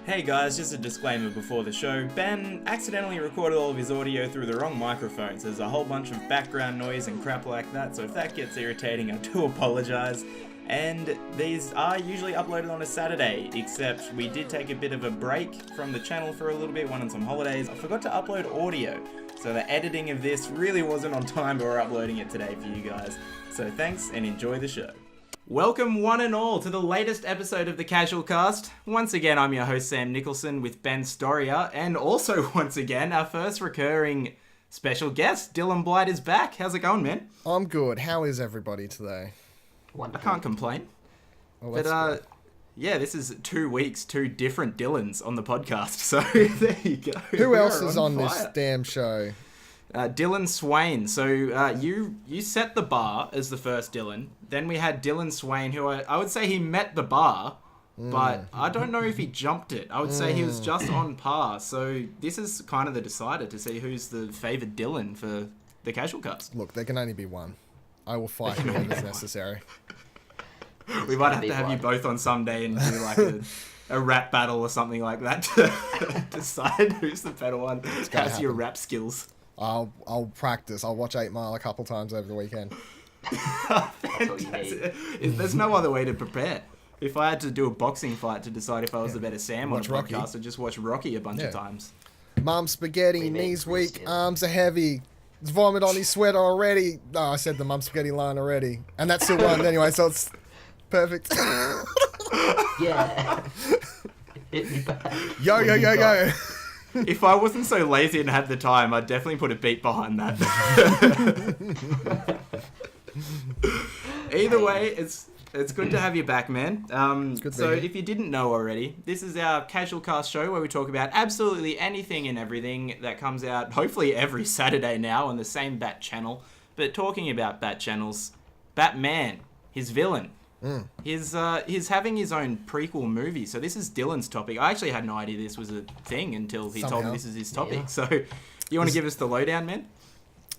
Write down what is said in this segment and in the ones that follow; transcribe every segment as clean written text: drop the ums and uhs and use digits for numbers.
Hey guys, just a disclaimer before the show. Ben accidentally recorded all of his audio through the wrong microphones. There's a whole bunch of background noise and crap like that, so if that gets irritating, I do apologise. And these are usually uploaded on a Saturday, except we did take a bit of a break from the channel for a little bit, went on some holidays. I forgot to upload audio, so the editing of this really wasn't on time, but we're uploading it today for you guys. So thanks and enjoy the show. Welcome one and all to the latest episode of the Casual Cast. Once again, I'm your host Sam Nicholson with Ben Storia, and also once again, our first recurring special guest, Dylan Blight, is back. How's it going, man? I'm good. How is everybody today? Wonderful. I can't complain. Oh, but yeah, this is 2 weeks, two different Dylans on the podcast, so there you go. Who else is on this damn show? Dylan Swain. So you set the bar as the first Dylan. Then we had Dylan Swain, who I would say he met the bar, but I don't know if he jumped it. I would say he was just on par. So this is kind of the decider to see who's the favoured Dylan for the Casual Cast. Look, there can only be one. I will fight whoever's necessary. We might have to have you both on someday and do like a rap battle or something like that to decide who's the better one. How's your rap skills? I'll practice. I'll watch 8 Mile a couple times over the weekend. There's no other way to prepare. If I had to do a boxing fight to decide if I was the better Sam on a podcast, I'd just watch Rocky a bunch of times. Mum spaghetti, knees weak, arms are heavy. There's vomit on his sweater already. No, I said the mum spaghetti line already. And that still won anyway, so it's perfect. Yeah. Yo. If I wasn't so lazy and had the time, I'd definitely put a beat behind that. Either way, it's good to have you back, man. So if you didn't know already, this is our Casual Cast show where we talk about absolutely anything and everything that comes out, hopefully every Saturday now on the same Bat channel. But talking about Bat channels, Batman, his villain. He's having his own prequel movie. So this is Dylan's topic. I actually had no idea this was a thing until he told me this is his topic. Yeah. So you want to give us the lowdown, man?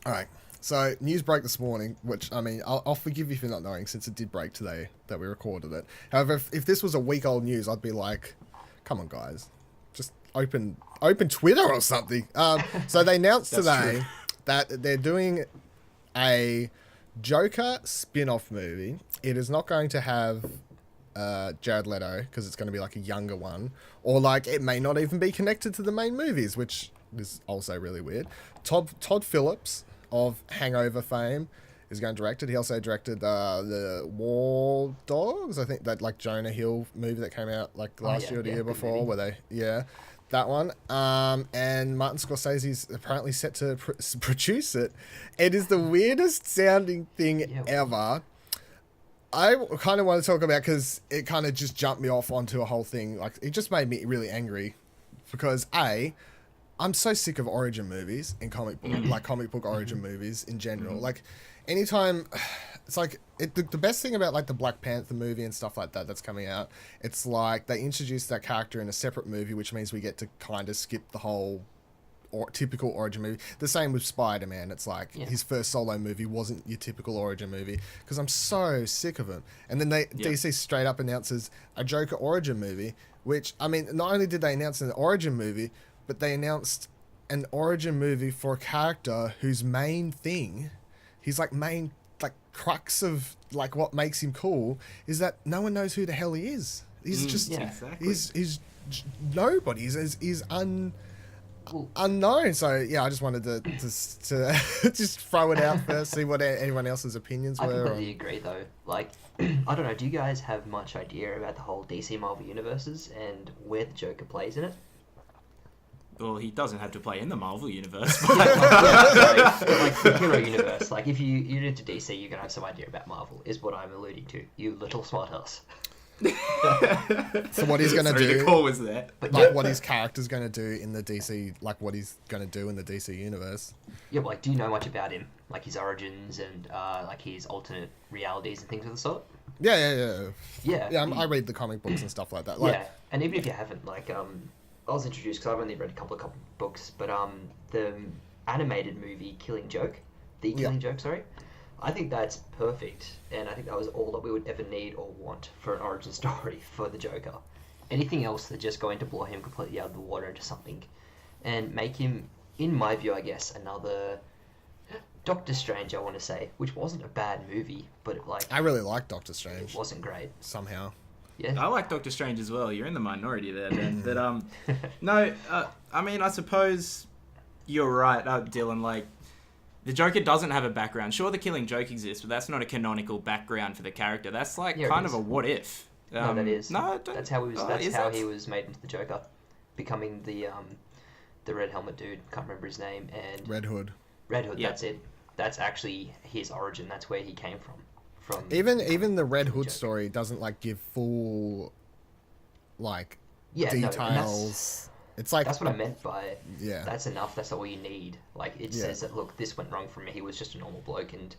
All right. So news broke this morning, which, I mean, I'll forgive you for not knowing since it did break today that we recorded it. However, if this was a week old news, I'd be like, come on, guys. Just open Twitter or something. So they announced today that they're doing a Joker spin-off movie. It is not going to have Jared Leto because it's going to be like a younger one, or like it may not even be connected to the main movies, which is also really weird. Todd Phillips of Hangover fame is going to direct it. He also directed the War Dogs, I think, that like Jonah Hill movie that came out like last year or the year before, where that one. And Martin Scorsese's apparently set to produce it. It is the weirdest sounding thing ever. I kind of want to talk about because it kind of just jumped me off onto a whole thing. Like, it just made me really angry because I'm so sick of origin movies and comic book origin movies in general. Like, anytime, it's like the best thing about like the Black Panther movie and stuff like that that's coming out. It's like they introduced that character in a separate movie, which means we get to kind of skip the whole typical origin movie. The same with Spider-Man. It's like his first solo movie wasn't your typical origin movie because I'm so sick of him. And then DC straight up announces a Joker origin movie, which, I mean, not only did they announce an origin movie, but they announced an origin movie for a character whose main thing, his like main like crux of like what makes him cool is that no one knows who the hell he is. He's just he's nobody. He's unknown. So yeah, I just wanted to just throw it out first, see what anyone else's opinions were. I completely agree though. Like, I don't know, do you guys have much idea about the whole DC Marvel universes and where the Joker plays in it? Well, he doesn't have to play in the Marvel universe. But like the hero universe. Like, if you're into DC, you're gonna have some idea about Marvel. Is what I'm alluding to. You little smartass. So what he's gonna do? The call was there. Like what his character's gonna do in the DC, like what he's gonna do in the DC universe. Yeah, but like, do you know much about him? Like his origins and like his alternate realities and things of the sort. Yeah. I read the comic books and stuff like that. Like, yeah, and even if you haven't, like, I was introduced because I've only read a couple of comic books, but the animated movie Killing Joke, sorry. I think that's perfect, and I think that was all that we would ever need or want for an origin story for the Joker. anything else that's just going to blow him completely out of the water into something, and make him, in my view, I guess, another Doctor Strange. I want to say, which wasn't a bad movie, but I really like Doctor Strange. It wasn't great somehow. Yeah, I like Doctor Strange as well. You're in the minority there, Ben. But no, I mean, I suppose you're right, Dylan. Like, the Joker doesn't have a background. Sure, the Killing Joke exists, but that's not a canonical background for the character. That's like kind of a what if. No, that is. No, that's how he was. That's how he was made into the Joker, becoming the red helmet dude. Can't remember his name. And Red Hood. Red Hood. Yep. That's it. That's actually his origin. That's where he came from. Even the Red Hood story doesn't like give full details. It's like that's what I meant by yeah. That's enough. That's all you need. Like it says that look, this went wrong for me. He was just a normal bloke, and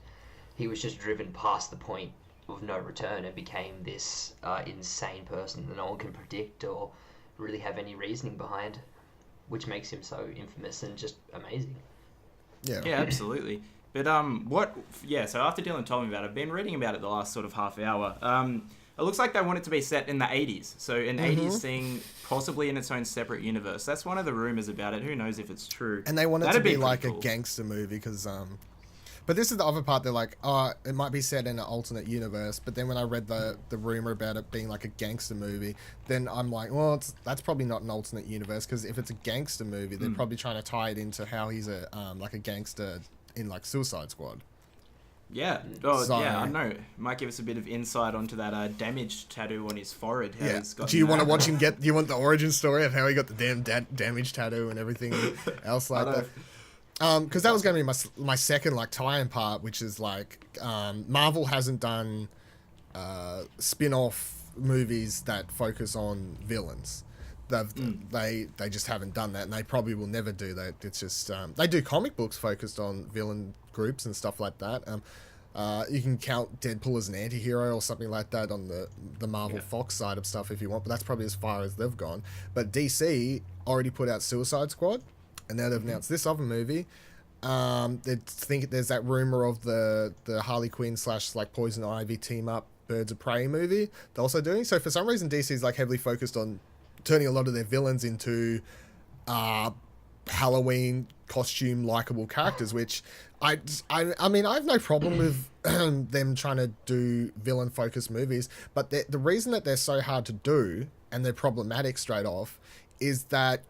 he was just driven past the point of no return and became this insane person that no one can predict or really have any reasoning behind, which makes him so infamous and just amazing. Yeah. Yeah, absolutely. But so after Dylan told me about it, I've been reading about it the last sort of half hour. It looks like they want it to be set in the 80s. So an 80s thing, possibly in its own separate universe. That's one of the rumors about it. Who knows if it's true. And they want it to be like cool. a gangster movie because but this is the other part. They're like, oh, it might be set in an alternate universe. But then when I read the rumor about it being like a gangster movie, then I'm like, well, that's probably not an alternate universe because if it's a gangster movie, they're probably trying to tie it into how he's a like a gangster in like Suicide Squad. Yeah. Oh, so, yeah, I know. Might give us a bit of insight onto that damaged tattoo on his forehead. How he's got do you want to watch him get... Do you want the origin story of how he got the damn damaged tattoo and everything else like that? Because that was going to be my second like tie-in part, which is like Marvel hasn't done spin-off movies that focus on villains. They just haven't done that, and they probably will never do that. It's just they do comic books focused on villain groups and stuff like that. You can count Deadpool as an anti-hero or something like that on the Marvel Fox side of stuff if you want, but that's probably as far as they've gone. But DC already put out Suicide Squad, and now they've announced this other movie. There's that rumor of the Harley Quinn / like Poison Ivy team up Birds of Prey movie they're also doing. So for some reason DC's like heavily focused on turning a lot of their villains into Halloween costume likable characters, which I mean I have no problem with them trying to do villain focused movies, but the reason that they're so hard to do and they're problematic straight off is that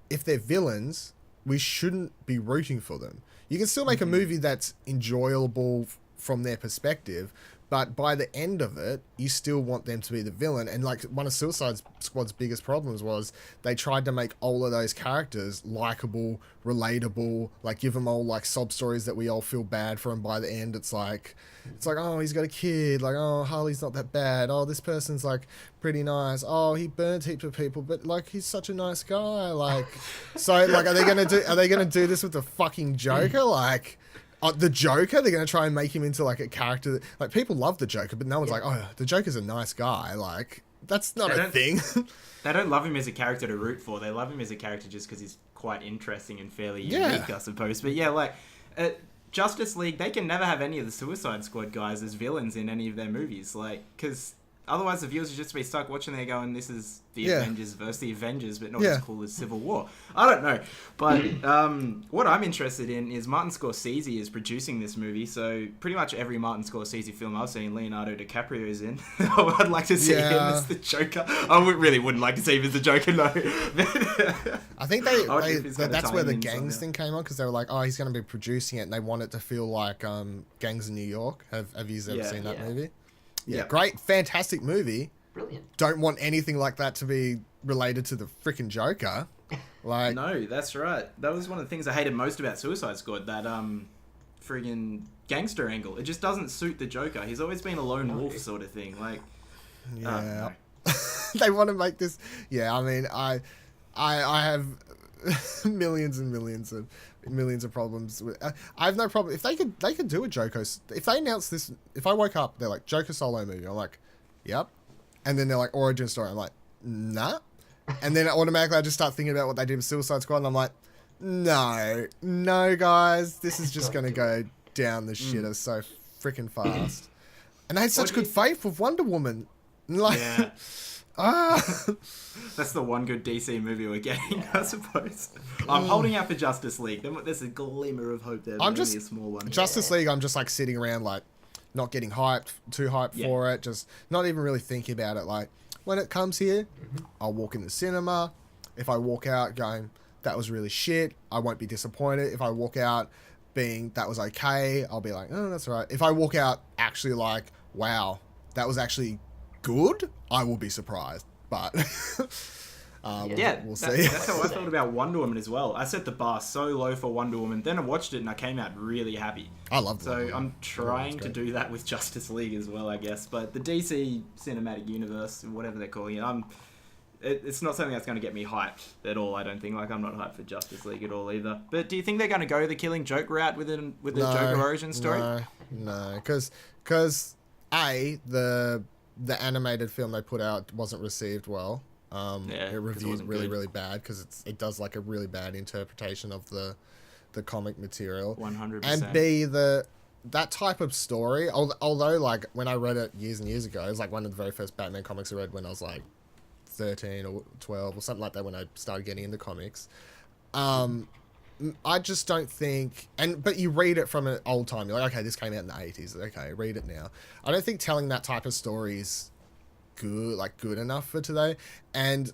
if they're villains, we shouldn't be rooting for them. You can still make a movie that's enjoyable from their perspective, but by the end of it, you still want them to be the villain. And like one of Suicide Squad's biggest problems was they tried to make all of those characters likable, relatable, like give them all like sob stories that we all feel bad for. And by the end, it's like, oh, he's got a kid. Like, oh, Harley's not that bad. Oh, this person's like pretty nice. Oh, he burnt heaps of people, but like he's such a nice guy. Like, so like, are they gonna do this with the fucking Joker? Like. The Joker, they're going to try and make him into like a character that, like people love the Joker, but no one's like, oh, the Joker's a nice guy. Like that's not a thing. They don't love him as a character to root for. They love him as a character just because he's quite interesting and fairly unique, I suppose. But yeah, like Justice League, they can never have any of the Suicide Squad guys as villains in any of their movies, like because otherwise the viewers would just be stuck watching there going, this is the Avengers versus the Avengers, but not as cool as Civil War. I don't know. But what I'm interested in is Martin Scorsese is producing this movie, so pretty much every Martin Scorsese film I've seen, Leonardo DiCaprio is in. I'd like to see him as the Joker. I really wouldn't like to see him as the Joker, no. I think that's where the gangs thing came on, because they were like, oh, he's going to be producing it, and they want it to feel like Gangs in New York. Have you ever seen that movie? Yeah, great, fantastic movie. Brilliant. Don't want anything like that to be related to the freaking Joker. Like, no, that's right. That was one of the things I hated most about Suicide Squad. That friggin' gangster angle. It just doesn't suit the Joker. He's always been a lone wolf sort of thing. Like, yeah, they want to make this. Yeah, I mean, I have millions and millions of problems with. I have no problem if they could do a Joker. If they announce this, if I woke up, they're like Joker solo movie. I'm like, yep. And then they're like origin story. I'm like, nah. And then automatically I just start thinking about what they did with Suicide Squad, and I'm like, no, guys, this is just gonna go down the shitter so freaking fast. And they had such good faith with Wonder Woman. Like, That's the one good DC movie we're getting, I suppose. I'm holding out for Justice League. There's a glimmer of hope there. I'm Only just a small one. Justice League. I'm just like sitting around like not getting too hyped for it. Just not even really thinking about it. Like when it comes here, I'll walk in the cinema. If I walk out going, that was really shit, I won't be disappointed. If I walk out being, that was okay, I'll be like, oh, that's all right. If I walk out actually like, wow, that was actually good, I will be surprised. But we'll see. That's how I felt about Wonder Woman as well. I set the bar so low for Wonder Woman, then I watched it and I came out really happy. I loved it. So I'm trying to do that with Justice League as well, I guess. But the DC Cinematic Universe, whatever they're calling it, it's not something that's going to get me hyped at all, I don't think. Like, I'm not hyped for Justice League at all either. But do you think they're going to go the Killing Joke route with the Joker origin story? No, because the animated film they put out wasn't received well. It reviewed really bad because it does like a really bad interpretation of the comic material. 100%. And B, that type of story, although like when I read it years and years ago, it was like one of the very first Batman comics I read when I was like 13 or 12 or something like that, when I started getting into comics. I just don't think, but you read it from an old time, you're like, okay, this came out in the 80s, okay, read it now. I don't think telling that type of story is good enough for today, and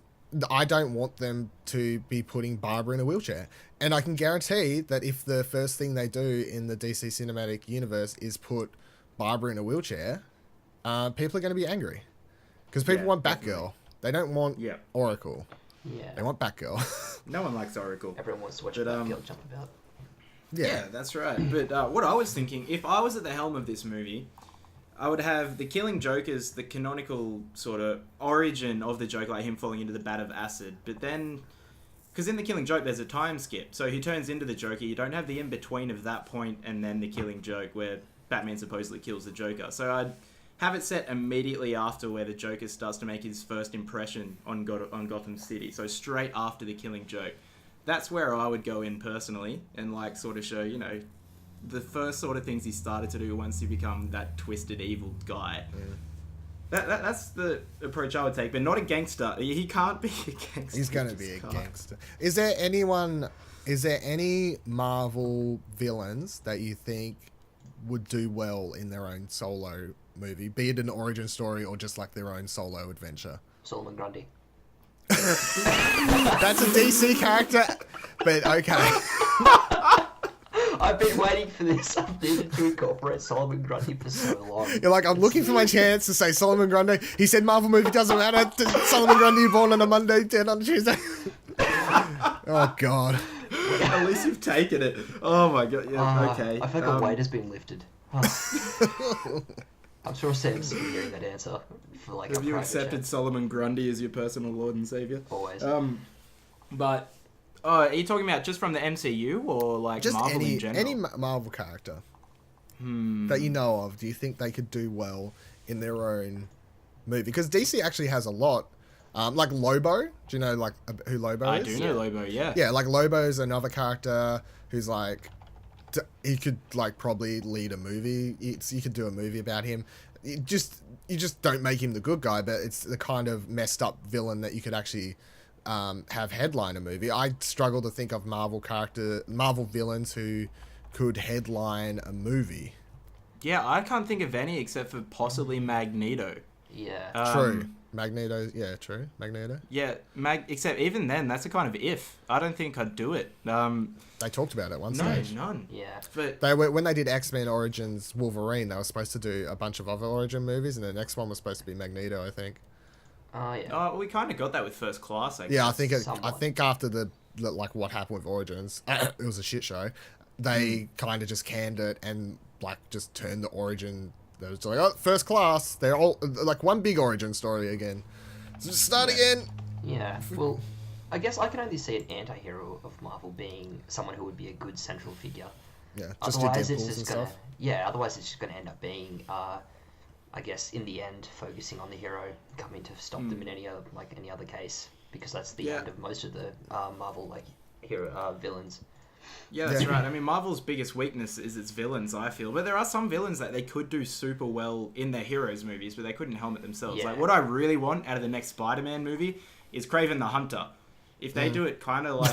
I don't want them to be putting Barbara in a wheelchair. And I can guarantee that if the first thing they do in the DC Cinematic Universe is put Barbara in a wheelchair, people are going to be angry. Because people want Batgirl. Definitely. They don't want Oracle. Yeah. They want Batgirl. No one likes Oracle. Everyone wants to watch Batgirl jump about. Yeah, that's right. But what I was thinking, if I was at the helm of this movie, I would have the Killing Joke as the canonical sort of origin of the joke, like him falling into the vat of acid. But then, because in the Killing Joke, there's a time skip. So he turns into the Joker. You don't have the in-between of that point and then the Killing Joke, where Batman supposedly kills the Joker. So I'd have it set immediately after where the Joker starts to make his first impression on Gotham City. So straight after the Killing Joke. That's where I would go in personally and like sort of show, you know, the first sort of things he started to do once he become that twisted evil guy. That's the approach I would take, but not a gangster. He can't be a gangster. He's going to be a gangster. Is there any Marvel villains that you think would do well in their own solo movie, be it an origin story or just like their own solo adventure? Solomon Grundy. That's a DC character, but okay. I've been waiting for this. I've needed to incorporate Solomon Grundy for so long. You're like, I'm looking for my chance to say Solomon Grundy. He said Marvel movie doesn't matter. Solomon Grundy born on a Monday, dead on a Tuesday. Oh, God. At least you've taken it. Oh, my God. Yeah, okay. I feel like a weight has been lifted. I'm sure Sam's been hearing that answer for like. Have you accepted Solomon Grundy as your personal Lord and Savior? Always. But are you talking about just from the MCU or like just Marvel in general? Any Marvel character that you know of, do you think they could do well in their own movie? Because DC actually has a lot. Like Lobo. Do you know like who Lobo is? I do know Lobo, yeah. Yeah, like Lobo's another character who's like, he could like probably lead a movie. You could do a movie about him. You just don't make him the good guy, but it's the kind of messed up villain that you could actually have headline a movie. I struggle to think of Marvel villains who could headline a movie. Yeah, I can't think of any except for possibly Magneto. Yeah. True. Magneto, yeah, true. Magneto. Yeah, except even then, that's a kind of if. I don't think I'd do it. They talked about it one stage. No, none. Yeah. But when they did X-Men Origins Wolverine, they were supposed to do a bunch of other origin movies, and the next one was supposed to be Magneto, I think. Oh, yeah. Oh, we kind of got that with First Class, I guess. Yeah, I think after the like what happened with Origins, it was a shit show. They kind of just canned it and like just turned the origin. They was like, oh, First Class. They're all like one big origin story again. So just start again. Yeah. Well, I guess I can only see an anti-hero of Marvel being someone who would be a good central figure. Yeah. Otherwise, it's just gonna. Yeah. Otherwise, it's just gonna end up being, I guess, in the end, focusing on the hero coming to stop them in any other case, because that's the end of most of the Marvel like hero villains. Yeah, that's right. I mean, Marvel's biggest weakness is its villains, I feel. But there are some villains that they could do super well in their heroes movies, but they couldn't helm it themselves. Yeah. Like, what I really want out of the next Spider-Man movie is Kraven the Hunter. If they do it kind of like,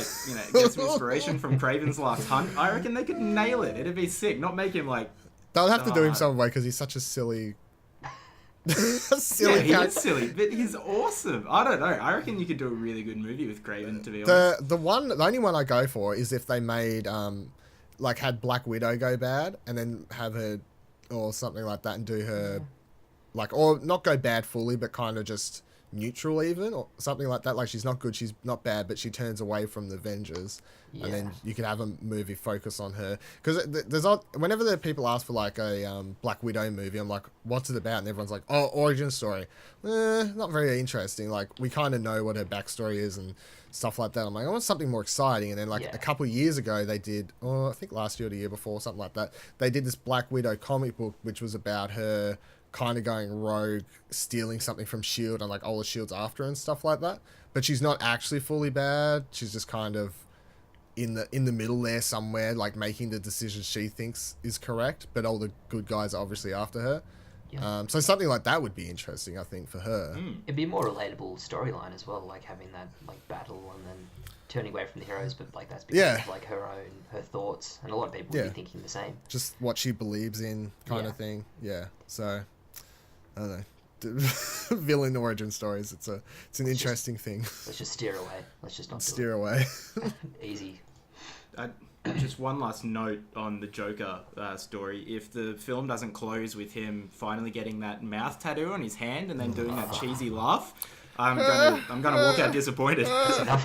get some inspiration from Kraven's Last Hunt, I reckon they could nail it. It'd be sick. Not make him like... They'll have to do him some way because he's such a silly... Yeah, he is silly, but he's awesome. I don't know. I reckon you could do a really good movie with Kraven, to be honest. The only one I go for is if they made had Black Widow go bad and then have her or something like that and do her or not go bad fully but kind of just neutral even or something like that. Like she's not good, she's not bad, but she turns away from the Avengers. Yeah. And then you could have a movie focus on her because whenever the people ask for like a Black Widow movie, I'm like, what's it about? And everyone's like, oh, origin story. Not very interesting. Like we kind of know what her backstory is and stuff like that. I'm like, I want something more exciting. And then a couple of years ago they did, I think last year or the year before, something like that, they did this Black Widow comic book which was about her kind of going rogue, stealing something from S.H.I.E.L.D. and like all the S.H.I.E.L.D.'s after and stuff like that. But she's not actually fully bad. She's just kind of in the middle there somewhere, like making the decisions she thinks is correct, but all the good guys are obviously after her. Yeah. So something like that would be interesting, I think, for her. It'd be a more relatable storyline as well, like having that like battle and then turning away from the heroes, but like that's because of like her thoughts, and a lot of people would be thinking the same. Just what she believes in, kind of thing. Yeah. So I don't know. Villain origin stories. It's an interesting thing. Let's just steer away. Let's just not steer away. Easy. Just one last note on the Joker story. If the film doesn't close with him finally getting that mouth tattoo on his hand and then doing that cheesy laugh, I'm gonna walk out disappointed. I'll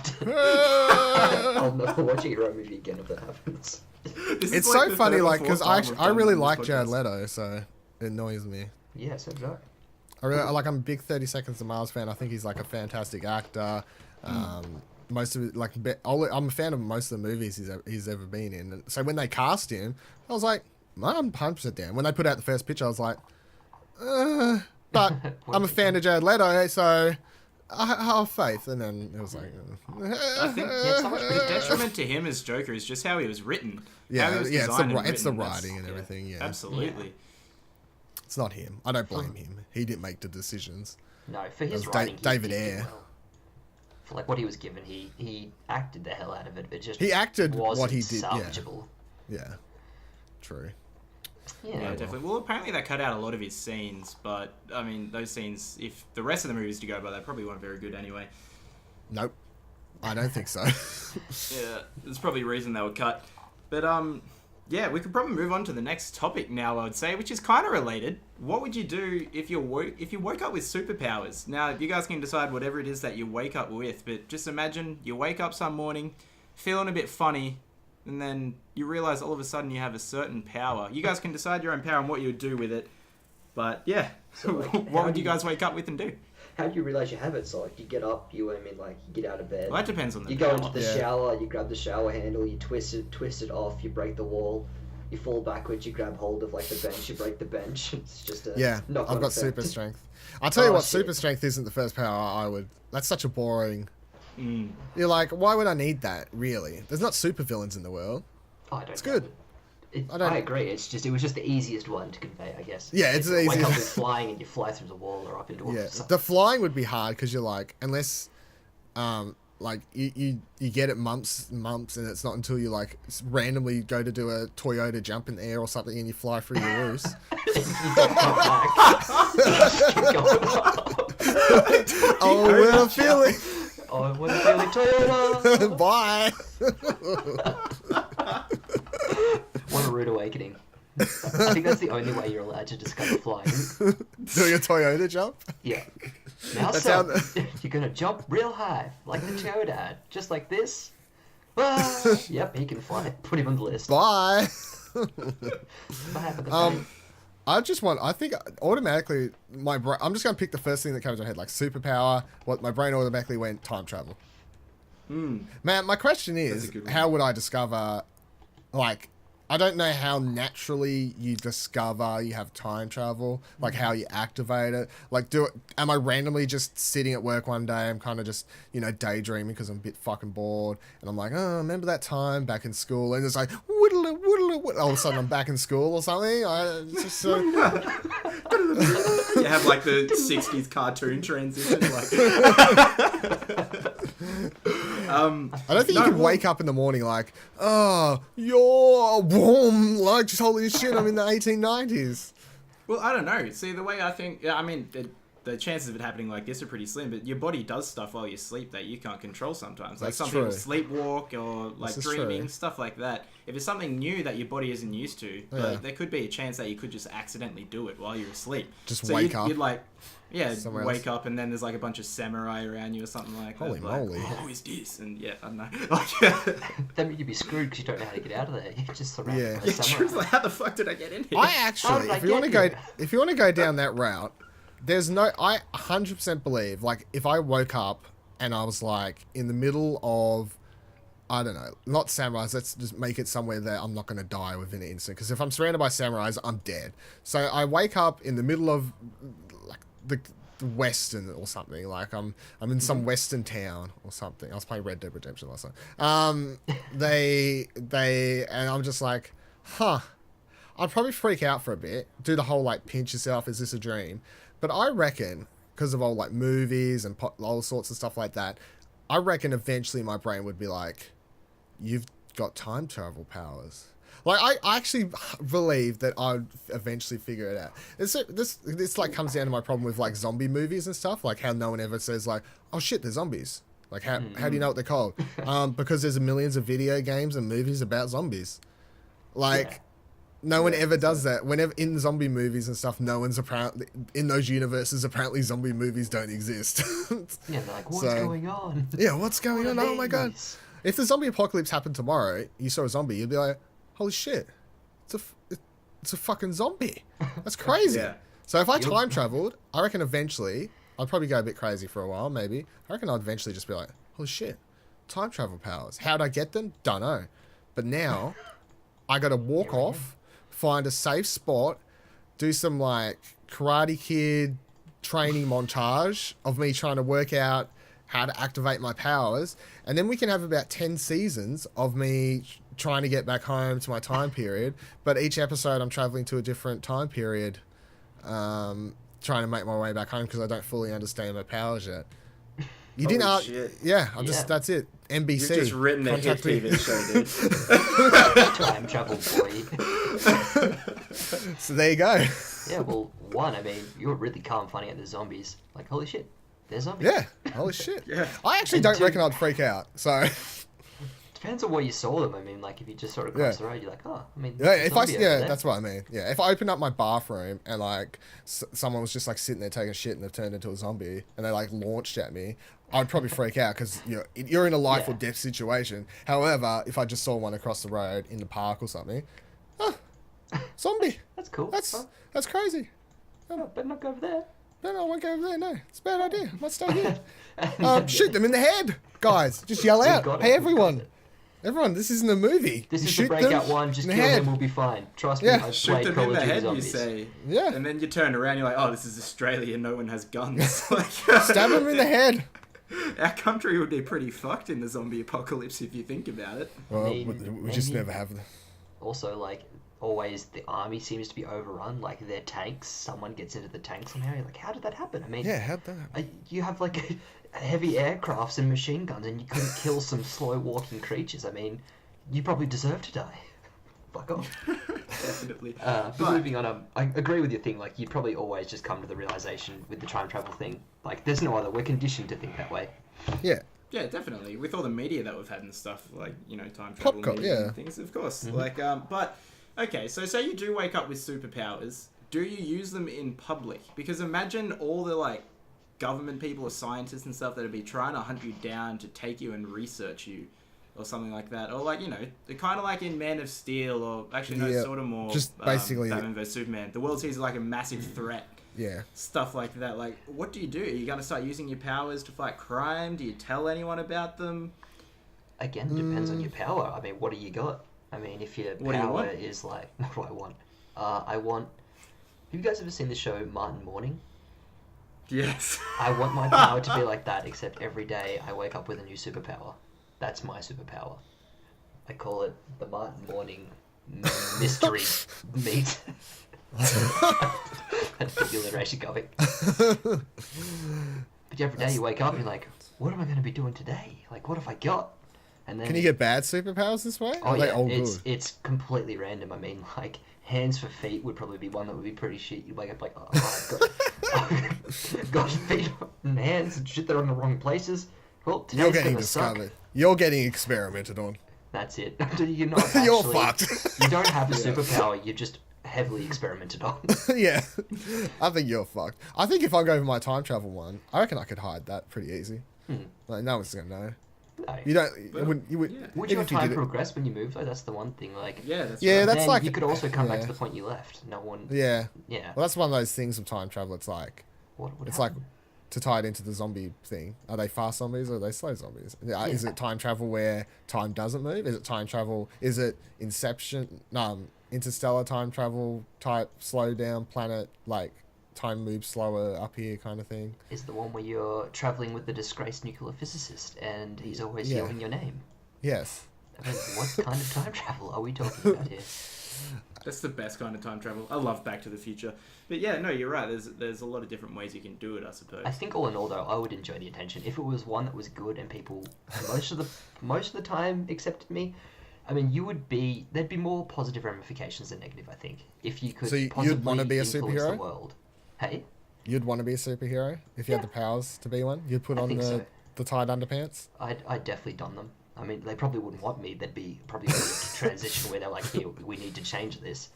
never watch a hero movie again if that happens. It's so funny, like, because I really like Jared Leto, so it annoys me. Yeah, so do I. I'm a big 30 Seconds to Mars fan. I think he's like a fantastic actor. Most of it, I'm a fan of most of the movies he's ever been in. And so when they cast him, I was like, I'm 100% down. When they put out the first picture, I was like, but I'm a fan of Jared Leto, so I have faith. And then it was like, I think the detriment to him as Joker is just how he was written. Yeah, it's the writing and everything. Yeah, absolutely. Yeah. It's not him. I don't blame him. He didn't make the decisions. No, for his writing, David Ayer. Well. For like what he was given, he acted the hell out of it. But just he acted what he did. Salvageable. Yeah. True. Yeah, definitely. Well, apparently they cut out a lot of his scenes, but I mean, those scenes, if the rest of the movies to go by, they probably weren't very good anyway. Nope. I don't think so. Yeah, there's probably a reason they were cut. But yeah, we could probably move on to the next topic now, I would say, which is kind of related. What would you do if you woke up with superpowers? Now, you guys can decide whatever it is that you wake up with, but just imagine you wake up some morning, feeling a bit funny, and then you realize all of a sudden you have a certain power. You guys can decide your own power and what you would do with it. But yeah, so, like, what would you guys wake up with and do? How do you realize you have it? So like you get up, you get out of bed. Well, that depends on the You power. go into the shower, you grab the shower handle, you twist it off, you break the wall, you fall backwards, you grab hold of like the bench, you break the bench. It's just a I've got super strength. I'll tell you what, super strength isn't the first power I would. That's such a boring. You're like, why would I need that? Really? There's not super villains in the world. Oh, I don't. It's good. I agree. It was just the easiest one to convey, I guess. Yeah, it's the easiest. Wake up with flying and you fly through the wall or up into a... The flying would be hard because you're like, unless, like you get it months and it's not until you like randomly go to do a Toyota jump in the air or something and you fly through your roofs. Oh, what a feeling! Oh, what a feeling, Toyota! Bye. What a rude awakening. I think that's the only way you're allowed to discover flying. Doing a Toyota jump? Yeah. Now, son, you're going to jump real high, like the Toyota, just like this. Yep, he can fly. Put him on the list. Bye. Bye. I think automatically, I'm just going to pick the first thing that comes to my head, like superpower. What my brain automatically went, time travel. Man, my question is, how would I discover, like, I don't know how naturally you discover you have time travel, like how you activate it. Like, am I randomly just sitting at work one day? I'm kind of just, daydreaming because I'm a bit fucking bored, and I'm like, oh, remember that time back in school? And it's like, whittle it, whittle it, whittle. All of a sudden I'm back in school or something. It's just so. You have like the 60s cartoon transition, like. I don't think you can wake up in the morning like, oh, you're boom, like, just holy shit, I'm in the 1890s. Well, I don't know. See, the way I think, yeah, I mean, the chances of it happening like this are pretty slim, but your body does stuff while you sleep that you can't control sometimes. Like, some people sleepwalk or, like, dreaming, stuff like that. If it's something new that your body isn't used to, but there could be a chance that you could just accidentally do it while you're asleep. Just wake up. You'd like... Yeah, wake up and then there's like a bunch of samurai around you or something like that. Holy moly. Like, who is this? And yeah, I don't know. Like, that mean you'd be screwed because you don't know how to get out of there. You're just surrounded by yeah, samurai. like, how the fuck did I get in here? I actually, if you want to go down that route, I 100% believe, like, if I woke up and I was like in the middle of, I don't know, not samurais, let's just make it somewhere that I'm not going to die within an instant. Because if I'm surrounded by samurais, I'm dead. So I wake up in the middle of like the Western or something, like I'm in some Western town or something. I was playing Red Dead Redemption last night. And I'm just like, I'd probably freak out for a bit, do the whole like pinch yourself, is this a dream? But I reckon, because of all like movies and all sorts of stuff like that, I reckon eventually my brain would be like, you've got time travel powers. Like, I actually believe that I'd eventually figure it out. This like comes down to my problem with like zombie movies and stuff, like how no one ever says like, oh shit, they're zombies. Like, how do you know what they're called? Because there's millions of video games and movies about zombies. Like, no one ever does that. Whenever in zombie movies and stuff, no one's apparently in those universes. Apparently, zombie movies don't exist. Yeah, they're like, what's going on? Yeah, what's going on? Oh my god! If the zombie apocalypse happened tomorrow, you saw a zombie, you'd be like, holy shit, it's a fucking zombie. That's crazy. So if I time traveled, I reckon eventually, I'd probably go a bit crazy for a while, maybe. I reckon I'd eventually just be like, holy shit, time travel powers. How'd I get them? Don't know. But now, I gotta walk off, find a safe spot, do some like Karate Kid training montage of me trying to work out how to activate my powers, and then we can have about 10 seasons of me trying to get back home to my time period, but each episode I'm traveling to a different time period, trying to make my way back home because I don't fully understand my powers yet. You didn't ask. Yeah, that's it. NBC. You've just written a hit TV show, dude. Time travel boy. So there you go. Yeah, well, I mean, you were really calm finding out the zombies. Like, holy shit, they're zombies. Yeah, holy shit. Yeah. I actually don't reckon I'd freak out, so... Depends on where you saw them. I mean, like, if you just sort of cross the road, you're like, oh, I mean... Yeah, that's what I mean. Yeah, if I opened up my bathroom and, like, someone was just, like, sitting there taking a shit and they've turned into a zombie and they, like, launched at me, I'd probably freak out because you're in a life or death situation. However, if I just saw one across the road in the park or something, zombie. That's cool. That's crazy. Better not go over there. No, I won't go over there. No, it's a bad idea. I might stay here. Shoot them in the head, guys. Just yell out. Hey, everyone. Everyone, this isn't a movie. This is the breakout one. Just kill them, we'll be fine. Trust me. I've shoot them in the head, you say. Yeah. And then you turn around, you're like, oh, this is Australia. No one has guns. Like, stab them in the head. Our country would be pretty fucked in the zombie apocalypse if you think about it. Well, we just never have them. Also, like, always the army seems to be overrun. Like, their tanks, someone gets into the tank somehow. You're like, how did that happen? I mean, how'd that happen? You have, like, heavy aircrafts and machine guns, and you couldn't kill some slow-walking creatures. I mean, you probably deserve to die. Fuck off. Definitely. But moving on, I agree with your thing. Like, you'd probably always just come to the realization with the time travel thing. Like, there's no other. We're conditioned to think that way. Yeah. Yeah, definitely. With all the media that we've had and stuff, like, time travel media and things, of course. Mm-hmm. Like, but, okay, so say you do wake up with superpowers, do you use them in public? Because imagine all the, like, government people or scientists and stuff that would be trying to hunt you down to take you and research you or something like that. Or, like, kind of like in Man of Steel, or actually, no, sort of more just basically Batman vs. Superman. The world sees like a massive threat. Yeah. Stuff like that. Like, what do? Are you going to start using your powers to fight crime? Do you tell anyone about them? Again, depends on your power. I mean, what do you got? I mean, if your What do you power want? is like, what do I want? I want. Have you guys ever seen the show Martin Morning? Yes. I want my power to be like that, except every day I wake up with a new superpower. That's my superpower. I call it the Martin Morning mystery meat. That's the alliteration going. But every day you wake up and you're like, what am I going to be doing today? Like, what have I got? And then Can you get bad superpowers this way? Oh Are they yeah, all it's good? it's completely random. I mean, like hands for feet would probably be one that would be pretty shit. You wake up like, oh, I've got feet and hands and shit that are in the wrong places. Well, You're today's getting gonna suck. discovered. You're getting experimented on. That's it. You're not actually, You're fucked. You don't have a superpower. You're just heavily experimented on. Yeah, I think you're fucked. I think if I go for my time travel one, I reckon I could hide that pretty easy. Like no one's gonna know. No. You don't. It wouldn't, you would. Yeah. Would even your if you time did it- progress when you move though? That's the one thing. Like, Yeah, that's Yeah, right. that's then like you could also come back yeah. to the point you left. No one. Yeah. Yeah. Well, that's one of those things with time travel. It's like What would it's happen? like to tie it into the zombie thing. Are they fast zombies or are they slow zombies? Is it time travel where time doesn't move? Is it time travel? Is it Inception? No, interstellar time travel type slow down planet like time moves slower up here kind of thing. Is the one where you're traveling with the disgraced nuclear physicist and he's always Yeah. yelling your name. Yes. I mean, what kind of time travel are we talking about here? That's the best kind of time travel. I love Back to the Future. But yeah, no, you're right. There's a lot of different ways you can do it, I suppose. I think all in all, though, I would enjoy the attention. If it was one that was good and people most of the time accepted me, I mean, there'd be more positive ramifications than negative. I think if you could. So you'd possibly wanna be a influence superhero? The world. Hey, You'd want to be a superhero if you had the powers to be one. You'd put I on think so. the tied underpants. I'd definitely done them. I mean, they probably wouldn't want me. They'd be probably a transition where they're like, "Here, we need to change this."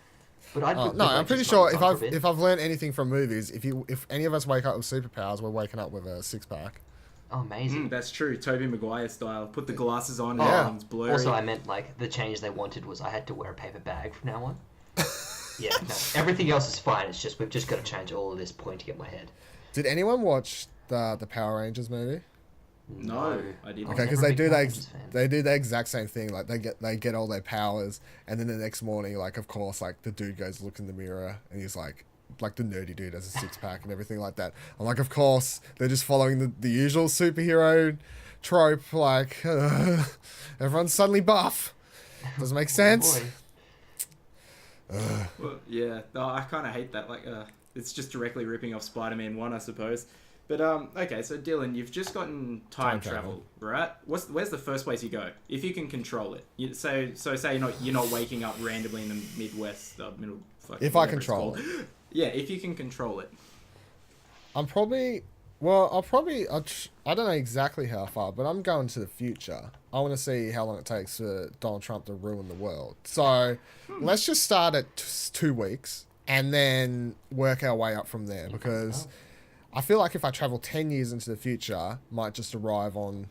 But I'd No, I'm pretty sure if I've learned anything from movies, if any of us wake up with superpowers, we're waking up with a six pack. Oh, amazing. That's true. Tobey Maguire style. Put the glasses on, Yeah. everything's blurry. Also, I meant like the change they wanted was I had to wear a paper bag from now on. Yeah, no, everything else is fine. It's just we've just got to change all of this pointing at my head. Did anyone watch the Power Rangers movie? No, I didn't. Okay, because never they a do big Power Rangers fan. they do the exact same thing. Like they get all their powers, and then the next morning, like of course, like the dude goes to look in the mirror, and he's like the nerdy dude has a six pack and everything like that. I'm like, of course, they're just following the usual superhero trope. Like everyone's suddenly buff. Doesn't make sense. Boy. Well, yeah. No, I kind of hate that. Like, it's just directly ripping off Spider-Man 1, I suppose. But, okay, so Dylan, you've just gotten time travel, right? Where's the first place you go? If you can control it. So say you're not waking up randomly in the Midwest, middle... If I whatever it's control called. Yeah, if you can control it. I'm probably. Well, I don't know exactly how far, but I'm going to the future. I want to see how long it takes for Donald Trump to ruin the world. So let's just start at 2 weeks and then work our way up from there, because I feel like if I travel 10 years into the future, might just arrive on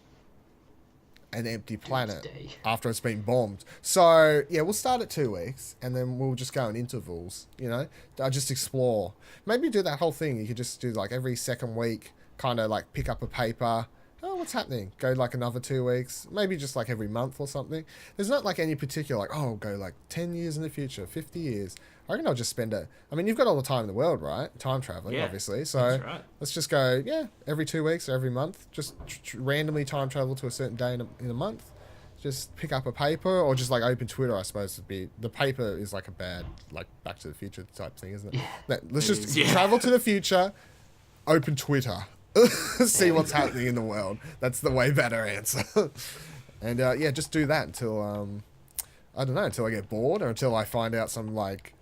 an empty planet Doomsday. after it's been bombed. So yeah, we'll start at 2 weeks and then we'll just go in intervals, I just explore. Maybe do that whole thing. You could just do like every second week, kind of like pick up a paper. Oh, what's happening? Go like another 2 weeks, maybe just like every month or something. There's not like any particular, like, oh, go like 10 years in the future, 50 years. I reckon I'll just spend it. I mean, you've got all the time in the world, right? Time traveling, Yeah, obviously. So that's right. let's just go, every 2 weeks or every month. Just randomly time travel to a certain day in a month. Just pick up a paper or just like open Twitter, I suppose would be. The paper is like a bad, like Back to the Future type thing, isn't it? Let's just travel to the future, open Twitter. See what's happening in the world. That's the way better answer. And just do that until I don't know, until I get bored or until I find out some like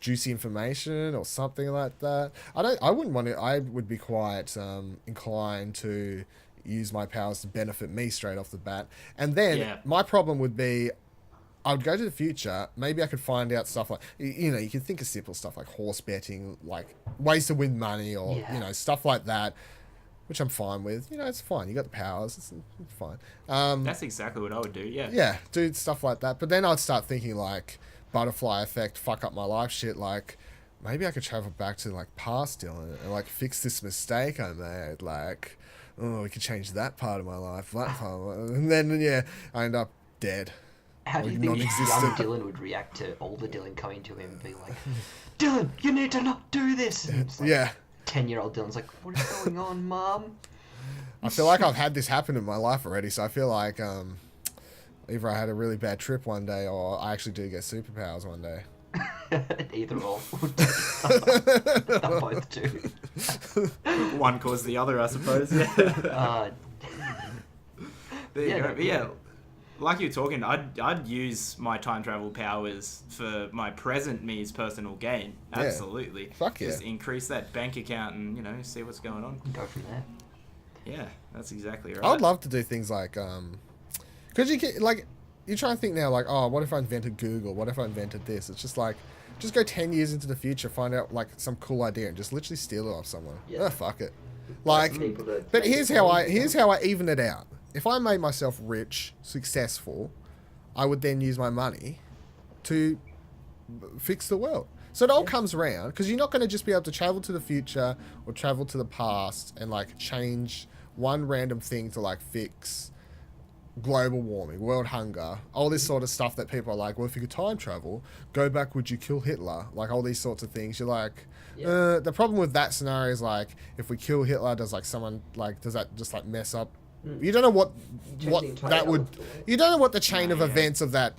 juicy information or something like that. I wouldn't want to. I would be quite inclined to use my powers to benefit me straight off the bat. And then my problem would be, I would go to the future. Maybe I could find out stuff like, you can think of simple stuff like horse betting, like ways to win money or, stuff like that, which I'm fine with. It's fine. You got the powers. It's fine. That's exactly what I would do, yeah. Yeah, do stuff like that. But then I'd start thinking like butterfly effect, fuck up my life shit. Like maybe I could travel back to like past Dylan and like fix this mistake I made. Like, oh, we could change that part of my life, that part of my... and then I end up dead. How do you Like, think young non-existent. Dylan would react to older Dylan coming to him and being like, Dylan, you need to not do this? And it's like, Yeah. 10-year-old Dylan's like, what is going on, Mum? I feel like I've had this happen in my life already, so I feel like either I had a really bad trip one day or I actually do get superpowers one day. Either or. Both do. One caused the other, I suppose. Yeah. There you Yeah, go. But yeah, like you were talking, I'd use my time travel powers for my present me's personal gain. Yeah. Absolutely. Fuck yeah. Just increase that bank account and, you know, see what's going on. Go from there. Yeah, that's exactly right. I would love to do things like, because you can, like, you try and think now, like, oh, what if I invented Google? What if I invented this? It's just like, just go 10 years into the future, find out, like, some cool idea and just literally steal it off someone. Yeah. Oh, fuck it. Like, People that but make here's it how cool. I even it out. If I made myself rich, successful, I would then use my money to fix the world. So it all comes around, because you're not going to just be able to travel to the future or travel to the past and, like, change one random thing to, like, fix global warming, world hunger, all this sort of stuff that people are like, well, if you could time travel, go back, would you kill Hitler? Like, all these sorts of things. You're like, the problem with that scenario is, like, if we kill Hitler, does, like, someone, like, does that just, like, mess up? You don't know what that would, you don't know what the chain of events of that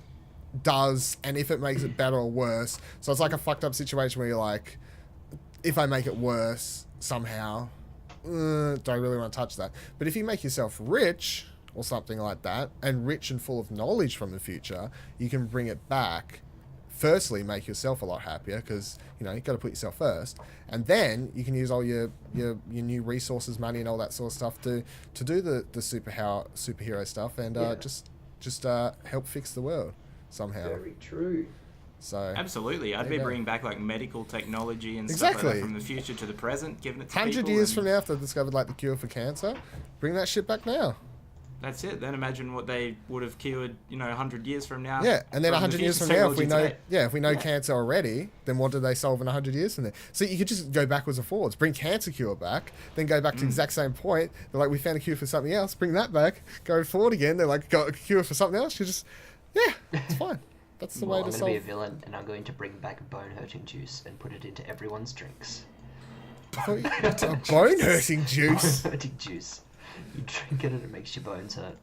does and if it makes it better or worse. So it's like a fucked up situation where you're like, if I make it worse somehow, don't really want to touch that. But if you make yourself rich or something like that, and rich and full of knowledge from the future, you can bring it back. Firstly, make yourself a lot happier because, you know, you've got to put yourself first. And then you can use all your new resources, money and all that sort of stuff to do the superhero stuff and just help fix the world somehow. Very true. So Absolutely. I'd there be you go. bringing back, like, medical technology and stuff like Exactly. that from the future to the present, giving it to 100 people. years and from now, if they've discovered, like, the cure for cancer, bring that shit back now. That's it. Then imagine what they would have cured, you know, 100 years from now. Yeah, and then from the 100 years from future now, if we know, technology if we know Yeah. cancer already, then what did they solve in 100 years from there? So you could just go backwards and forwards, bring cancer cure back, then go back to the exact same point. They're like, we found a cure for something else, bring that back, go forward again. They're like, got a cure for something else. You just, it's fine. That's the way I'm to going to solve. be a villain, and I'm going to bring back bone-hurting juice and put it into everyone's drinks. It's a bone hurting juice. Bone-hurting juice. You drink it and it makes your bones hurt.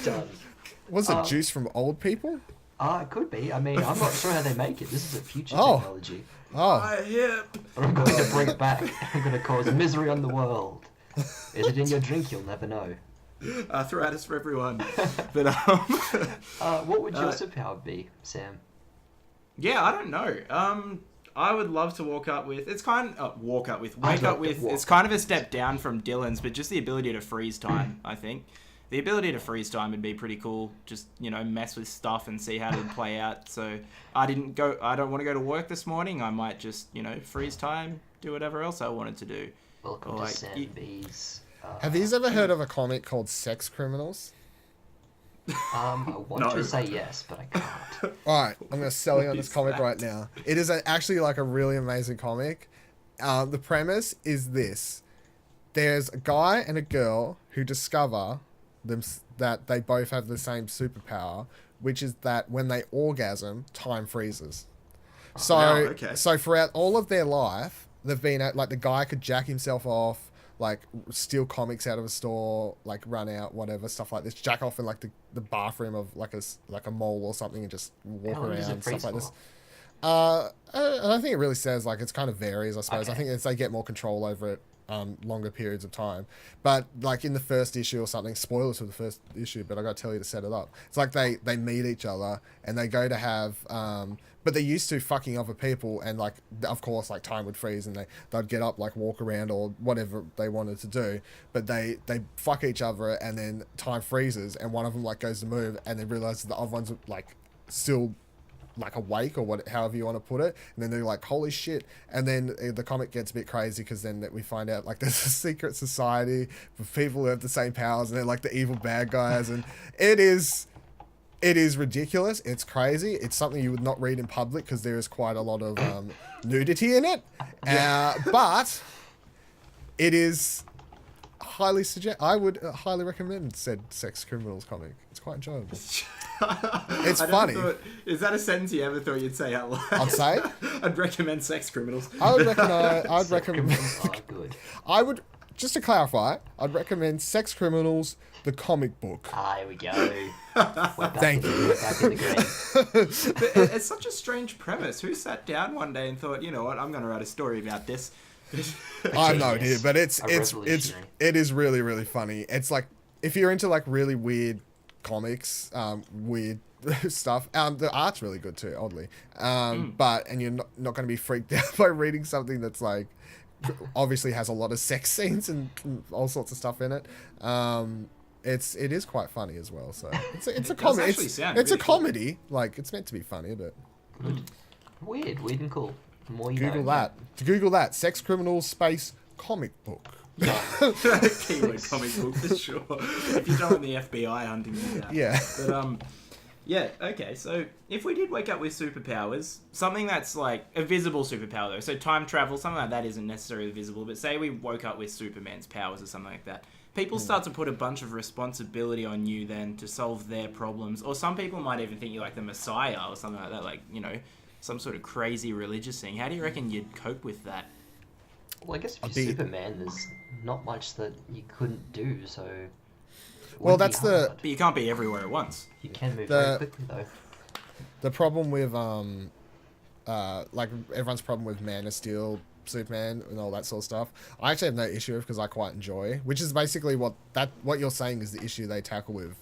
Done. Was it juice from old people? It could be. I mean, I'm not sure how they make it. This is a future Oh. technology. Oh, But I'm going to bring it back. I'm going to cause misery on the world. Is it in your drink? You'll never know. Arthritis for everyone. But What would your superpower be, Sam? yeah, I don't know. I would love to wake up with. It's kind of a step down from Dylan's, but just the ability to freeze time. I think the ability to freeze time would be pretty cool. Just, you know, mess with stuff and see how it would play out. So I don't want to go to work this morning. I might just, you know, freeze time, do whatever else I wanted to do. Welcome Or to like, Sam B's. have you ever heard of a comic called Sex Criminals? I want No. to say yes, but I can't. All right, I'm going to sell you on this is comic that? right now. It is actually like a really amazing comic. The premise is this. There's a guy and a girl who discover that they both have the same superpower, which is that when they orgasm, time freezes. So, wow, okay. so throughout all of their life, they've been at, like, the guy could jack himself off, like, steal comics out of a store, like, run out, whatever, stuff like this. Jack off in, like, the bathroom of, like a mall or something and just walk How long does around, it stuff freeze like this. for? I don't think it really says, like, it's kind of varies, I suppose. I Okay. think it's they get more control over it longer periods of time. But, like, in the first issue or something, spoilers for the first issue, but I got to tell you to set it up. It's like they meet each other and they go to have... but they're used to fucking other people, and, like, of course, like, time would freeze and they'd get up, like, walk around or whatever they wanted to do. But they fuck each other and then time freezes and one of them, like, goes to move and then realizes the other one's, like, still, like, awake or however you want to put it. And then they're like, holy shit. And then the comic gets a bit crazy because then we find out, like, there's a secret society of people who have the same powers and they're, like, the evil bad guys. And it is ridiculous. It's crazy. It's something you would not read in public because there is quite a lot of nudity in it. But it is I would highly recommend said Sex Criminals comic. It's quite enjoyable. It's I funny. Is that a sentence you ever thought you'd say out loud? I'd say. I'd recommend Sex Criminals. I'd recommend. Criminals are good. I would, just to clarify, I'd recommend Sex Criminals, the comic book. Here we go. Thank you. We're back in the green. But it's such a strange premise. Who sat down one day and thought, you know what, I'm going to write a story about this? I have no idea, but it is really, really funny. It's like, if you're into like really weird comics, weird stuff, the art's really good too, oddly. And you're not going to be freaked out by reading something that's like, obviously has a lot of sex scenes and all sorts of stuff in it. It is quite funny as well. So it's a comedy. It's really a comedy. Cool. Like, it's meant to be funny, but weird and cool. The more you Google know. that. To Google that. Sex Criminals space comic book. Keyword comic book for sure. If you don't want the FBI hunting you down. Yeah. But yeah. Okay. So if we did wake up with superpowers, something that's like a visible superpower though, so time travel, something like that isn't necessarily visible. But say we woke up with Superman's powers or something like that. People start to put a bunch of responsibility on you then to solve their problems. Or some people might even think you're like the Messiah or something like that, like, you know, some sort of crazy religious thing. How do you reckon you'd cope with that? Well, I guess if you're Superman, there's not much that you couldn't do, so... Well, that's But you can't be everywhere at once. You can move very quickly, though. The problem with, like, everyone's problem with Man of Steel, Superman, and all that sort of stuff, I actually have no issue with because I quite enjoy, which is basically what you're saying is the issue they tackle with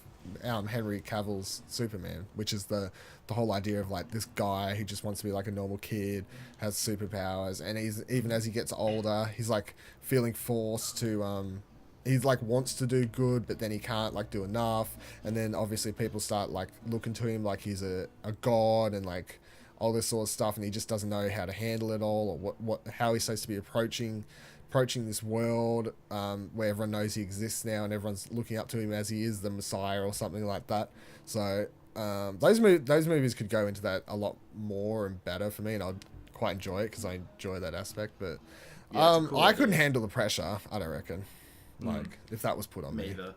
Henry Cavill's Superman, which is the whole idea of like this guy who just wants to be like a normal kid, has superpowers, and he's, even as he gets older, he's like feeling forced to he's like wants to do good, but then he can't like do enough, and then obviously people start like looking to him like he's a god and like all this sort of stuff, and he just doesn't know how to handle it all, or how he's supposed to be approaching this world where everyone knows he exists now and everyone's looking up to him as he is the Messiah or something like that. So those movies could go into that a lot more and better for me, and I'd quite enjoy it because I enjoy that aspect. But cool I couldn't handle the pressure, I don't reckon. Like, if that was put on me. Either.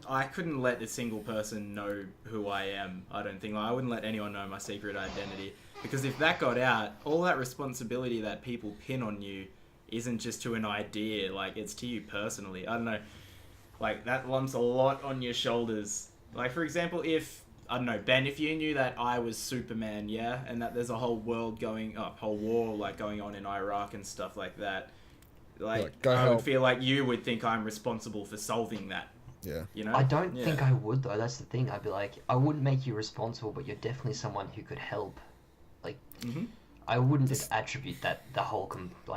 I couldn't let a single person know who I am, I don't think. Like, I wouldn't let anyone know my secret identity. Because if that got out, all that responsibility that people pin on you isn't just to an idea, like, it's to you personally. I don't know. Like, that lumps a lot on your shoulders. Like, for example, if, I don't know, Ben, if you knew that I was Superman, yeah? And that there's a whole world whole war, like, going on in Iraq and stuff like that. Like I would feel like you would think I'm responsible for solving that. Yeah. You know? I don't think I would, though. That's the thing. I'd be like, I wouldn't make you responsible, but you're definitely someone who could help. Like, I wouldn't just attribute that the whole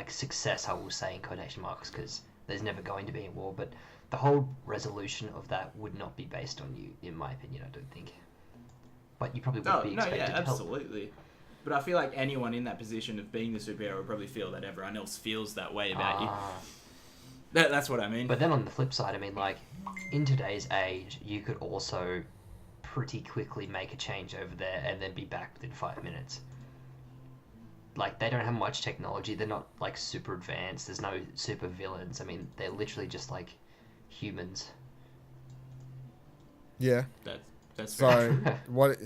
success, I will say in quotation marks, because there's never going to be a war, but the whole resolution of that would not be based on you, in my opinion, I don't think. But you probably would be expected to help. Absolutely. But I feel like anyone in that position of being the superhero would probably feel that everyone else feels that way about you. That's what I mean. But then on the flip side, I mean, like, in today's age, you could also pretty quickly make a change over there and then be back within 5 minutes. Like, they don't have much technology. They're not, like, super advanced. There's no super villains. I mean, they're literally just, like, humans. Yeah. That's so, what...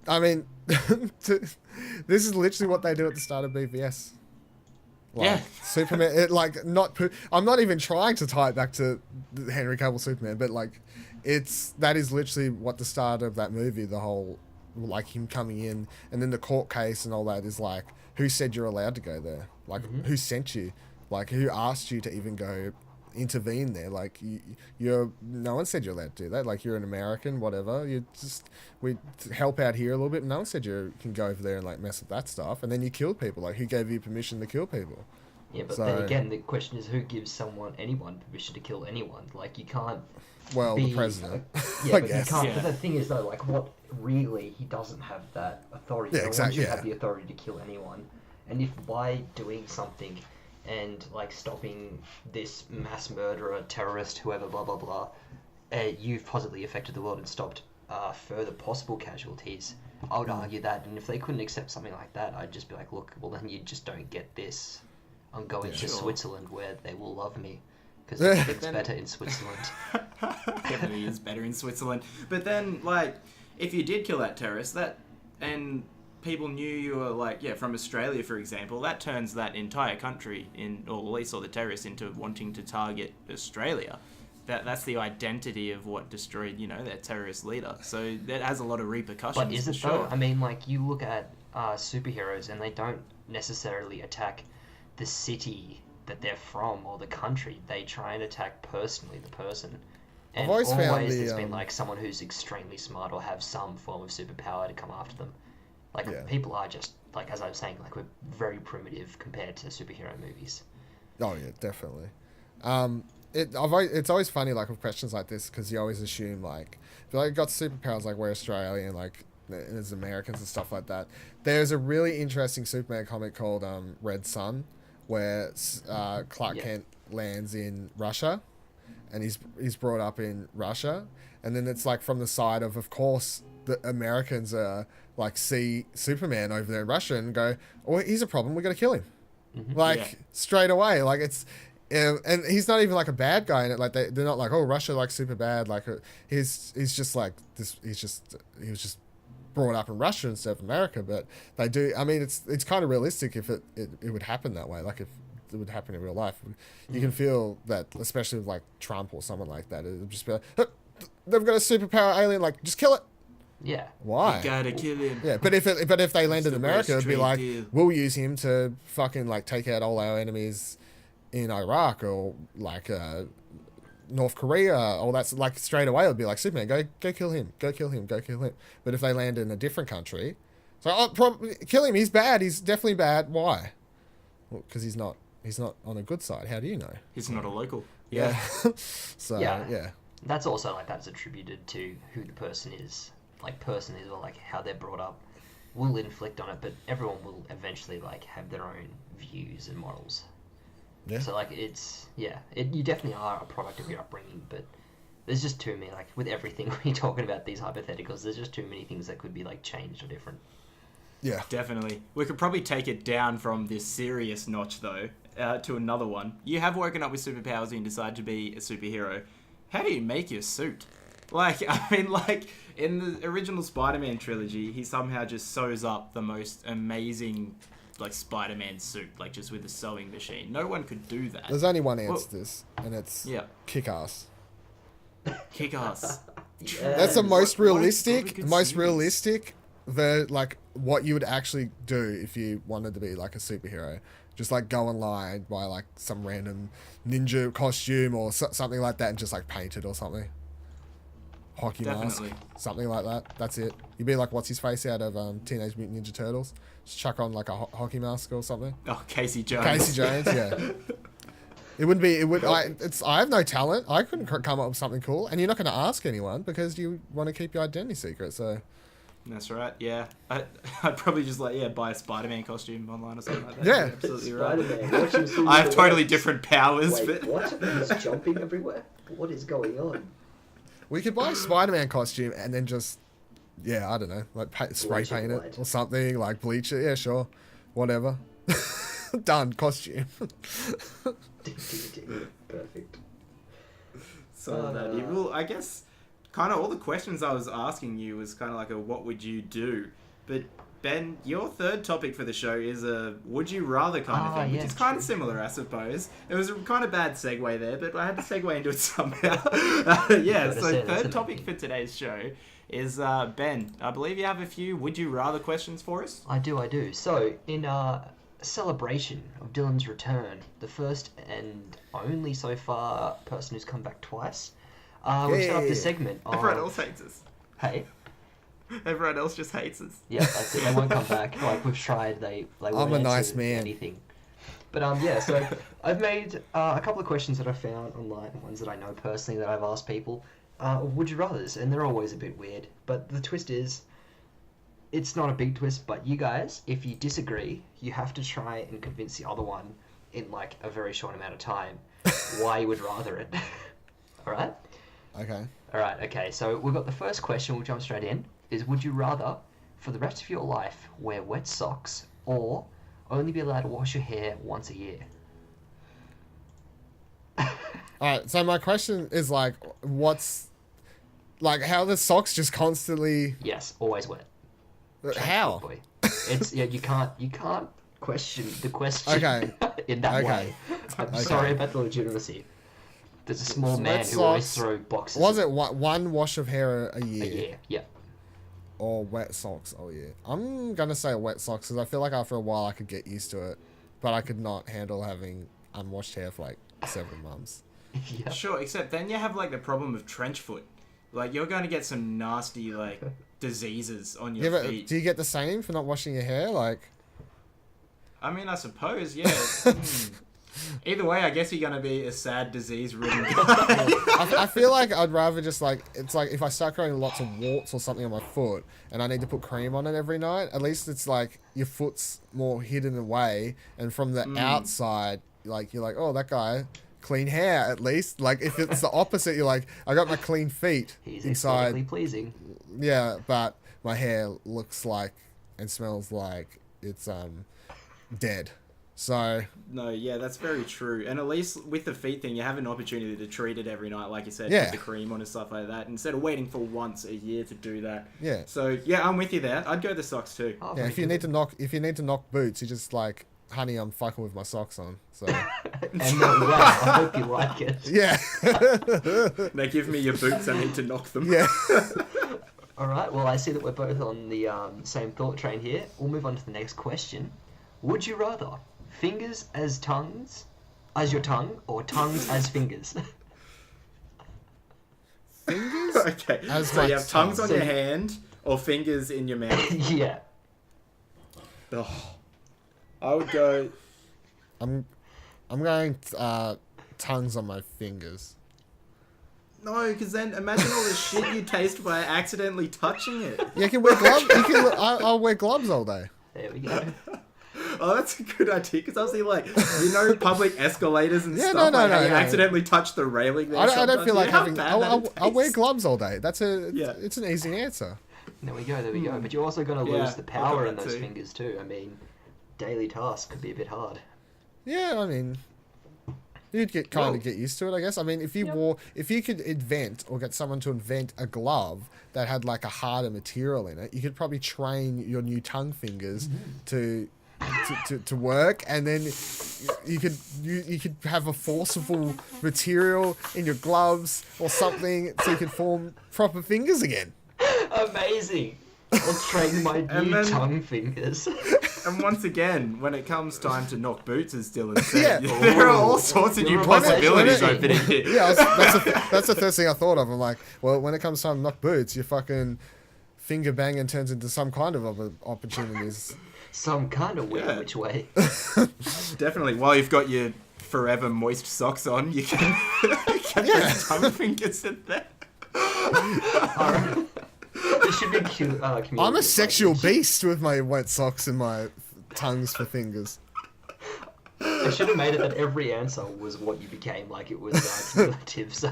I mean, this is literally what they do at the start of BVS. Like, Superman, I'm not even trying to tie it back to Henry Cavill Superman, but like, that is literally what the start of that movie, the whole, like him coming in, and then the court case and all that is like, who said you're allowed to go there? Like, who sent you? Like, who asked you to even go intervene there? Like, no one said you're allowed to do that. Like, you're an American, whatever. We help out here a little bit. No one said you can go over there and like mess with that stuff. And then you killed people. Like, who gave you permission to kill people? Yeah, but then again, the question is, who gives anyone permission to kill anyone? Like, you can't. Well, the president. I guess. You can't. But the thing is, though, like, what really, he doesn't have that authority. Yeah, exactly. Have the authority to kill anyone. And if by doing something and like stopping this mass murderer, terrorist, whoever, blah blah blah, you've positively affected the world and stopped further possible casualties, I would argue that. And if they couldn't accept something like that, I'd just be like, look, well then you just don't get this. I'm going to Switzerland where they will love me, because it's better in Switzerland. Definitely is better in Switzerland. But then, like, if you did kill that terrorist, and people knew you were, like, from Australia, for example, that turns that entire country, or at least all the terrorists, into wanting to target Australia. That's the identity of what destroyed, their terrorist leader. So that has a lot of repercussions. But is it though? I mean, like, you look at superheroes and they don't necessarily attack the city that they're from or the country. They try and attack personally the person. And I've always found there's been like someone who's extremely smart or have some form of superpower to come after them. Like people are just, like, as I was saying, like, we're very primitive compared to superhero movies. Oh yeah, definitely. It's always funny, like, with questions like this, because you always assume, like, if you, like, got superpowers, like, we're Australian, like, as Americans and stuff like that. There's a really interesting Superman comic called Red Sun, where Clark Kent lands in Russia, and he's brought up in Russia, and then it's like from the side of course, the Americans like see Superman over there in Russia and go, oh, he's a problem, we got to kill him, straight away. Like, it's. And he's not even like a bad guy in it. Like, they're not like, oh, Russia, like, super bad. Like, he's just like this. He was just brought up in Russia instead of America. But they do. I mean, it's kind of realistic if it would happen that way. Like, if it would happen in real life, you can feel that, especially with like Trump or someone like that. It would just be like, oh, they've got a superpower alien. Like, just kill it. Yeah. Why? You gotta kill him. Yeah, but if they landed in America, it'd be like, deal. We'll use him to fucking, like, take out all our enemies in Iraq, or like North Korea, or that's like straight away. It'll be like, Superman, go kill him, go kill him, go kill him. But if they land in a different country, so kill him. He's bad. He's definitely bad. Why? Well, because he's not on a good side. How do you know? He's not a local. Yeah. So yeah. That's also, like, that's attributed to who the person is, or like how they're brought up. Will inflict on it, but everyone will eventually, like, have their own views and morals. Yeah. So, like, you definitely are a product of your upbringing, but there's just too many, like, with everything we're talking about these hypotheticals, there's just too many things that could be, like, changed or different. Yeah. Definitely. We could probably take it down from this serious notch, though, to another one. You have woken up with superpowers and you decide to be a superhero. How do you make your suit? Like, I mean, like, in the original Spider-Man trilogy, he somehow just sews up the most amazing, like, Spider-Man suit, like, just with a sewing machine. No one could do that. There's only one answer to this, and it's Kick-Ass. Kick-Ass. That's the most realistic, like, what you would actually do if you wanted to be, like, a superhero. Just, like, go online, buy, like, some random ninja costume or something like that, and just, like, paint it or something. Hockey mask, something like that. That's it. You'd be like, what's his face out of Teenage Mutant Ninja Turtles? Just chuck on, like, a hockey mask or something. Oh, Casey Jones. Casey Jones, yeah. I have no talent. I couldn't come up with something cool, and you're not going to ask anyone because you want to keep your identity secret. So that's right. Yeah, I'd probably just buy a Spider-Man costume online or something like that. Yeah, you're absolutely right. Spider-Man. I have totally different powers. Wait, what? He's jumping everywhere. What is going on? We could buy a Spider-Man costume and then just, I don't know, like spray paint it or something, like bleach it. Yeah, sure, whatever. Done. Costume. Perfect. So well, I guess kind of all the questions I was asking you was kind of like a what would you do, but Ben, your third topic for the show is a would you rather kind of thing, which is kind of similar, I suppose. It was a kind of bad segue there, but I had to segue into it somehow. So third topic for today's show is, Ben, I believe you have a few would you rather questions for us? I do. So, in celebration of Dylan's return, the first and only so far person who's come back twice, we've set up this segment of... Everyone else hates us. Hey? Everyone else just hates us. Yeah, that's it. They won't come back. Like, we've tried, they won't I'm a nice answer man. anything. But, so I've made a couple of questions that I found online, ones that I know personally that I've asked people, would you rathers, and they're always a bit weird. But the twist is, it's not a big twist, but you guys, if you disagree, you have to try and convince the other one in, like, a very short amount of time why you would rather it. Alright? Okay, so we've got the first question, we'll jump straight in, is would you rather, for the rest of your life, wear wet socks or only be allowed to wash your hair once a year? Alright, so my question is like, what's like how the socks just constantly Yes, always wet. how? Boy. It's you can't question the question Okay. in that Okay. way. I'm Okay. sorry about the legitimacy. There's a small So man wet who always socks- throw boxes Was it one wash of hair a a year? year. Yeah. Or wet socks? Oh yeah. I'm gonna say wet socks because I feel like after a while I could get used to it, but I could not handle having unwashed hair for like 7 months. Yeah. Sure, except then you have like the problem of trench foot. Like you're going to get some nasty like diseases on your Yeah, but feet. do you get the same for not washing your hair? Like, I mean, I suppose, yeah. Either way, I guess you're going to be a sad, disease-ridden guy. I feel like I'd rather just like it's like if I start growing lots of warts or something on my foot and I need to put cream on it every night, at least it's like your foot's more hidden away, and from the outside, like you're like, oh, that guy, clean hair at least. Like if it's the opposite, you're like, I got my clean feet He's inside. aesthetically pleasing. Yeah, but my hair looks like and smells like it's dead. So No, yeah, that's very true. And at least with the feet thing, you have an opportunity to treat it every night, like you said, Yeah. put the cream on and stuff like that, instead of waiting for once a year to do that. yeah. So yeah, I'm with you there. I'd go the socks too. Oh, Yeah, very if you good. need to knock boots, you just like, honey, I'm fucking with my socks on. So And wow, I hope you like it. yeah, Now give me your boots. I need to knock them. yeah. All right. Well, I see that we're both on the same thought train here. We'll move on to the next question. Would you rather fingers as tongues, as your tongue, or tongues as fingers? Fingers. Okay. As So my you have tongues on tongue. your hand or fingers in your mouth. Yeah. Oh, I would go. I'm going tongues on my fingers. No, because then imagine all the shit you taste by accidentally touching it. Yeah, you can wear gloves. I'll wear gloves all day. There we go. Oh, that's a good idea. Because I was thinking, like, public escalators and Yeah, stuff. no, like, how no, you no. accidentally touch the railing there. I don't sometimes. feel like You know how having. bad I'll wear tastes? gloves all day. Yeah. It's an easy answer. There we go. There we go. But you're also going to Yeah, lose the I'll power go in that those too. fingers too. I mean, daily tasks could be a bit hard. Yeah, I mean, you'd get get used to it, I guess. I mean, if you could invent or get someone to invent a glove that had like a harder material in it, you could probably train your new tongue fingers to work, and then you could have a forcible material in your gloves or something so you could form proper fingers again. Amazing. I'll train my And new then- tongue fingers. And once again, when it comes time to knock boots, as Dylan said, Yeah. there are all sorts of new You're possibilities right. opening here. Yeah, that's the first thing I thought of. I'm like, well, when it comes time to knock boots, your fucking finger banging turns into some kind of other opportunities. Some kind of weird Yeah. which way. Definitely. While you've got your forever moist socks on, you can get those tongue fingers in there. Alright. There should be community I'm a sexual advantage. beast with my wet socks and my tongues for fingers. I should have made it that every answer was what you became, like it was cumulative. So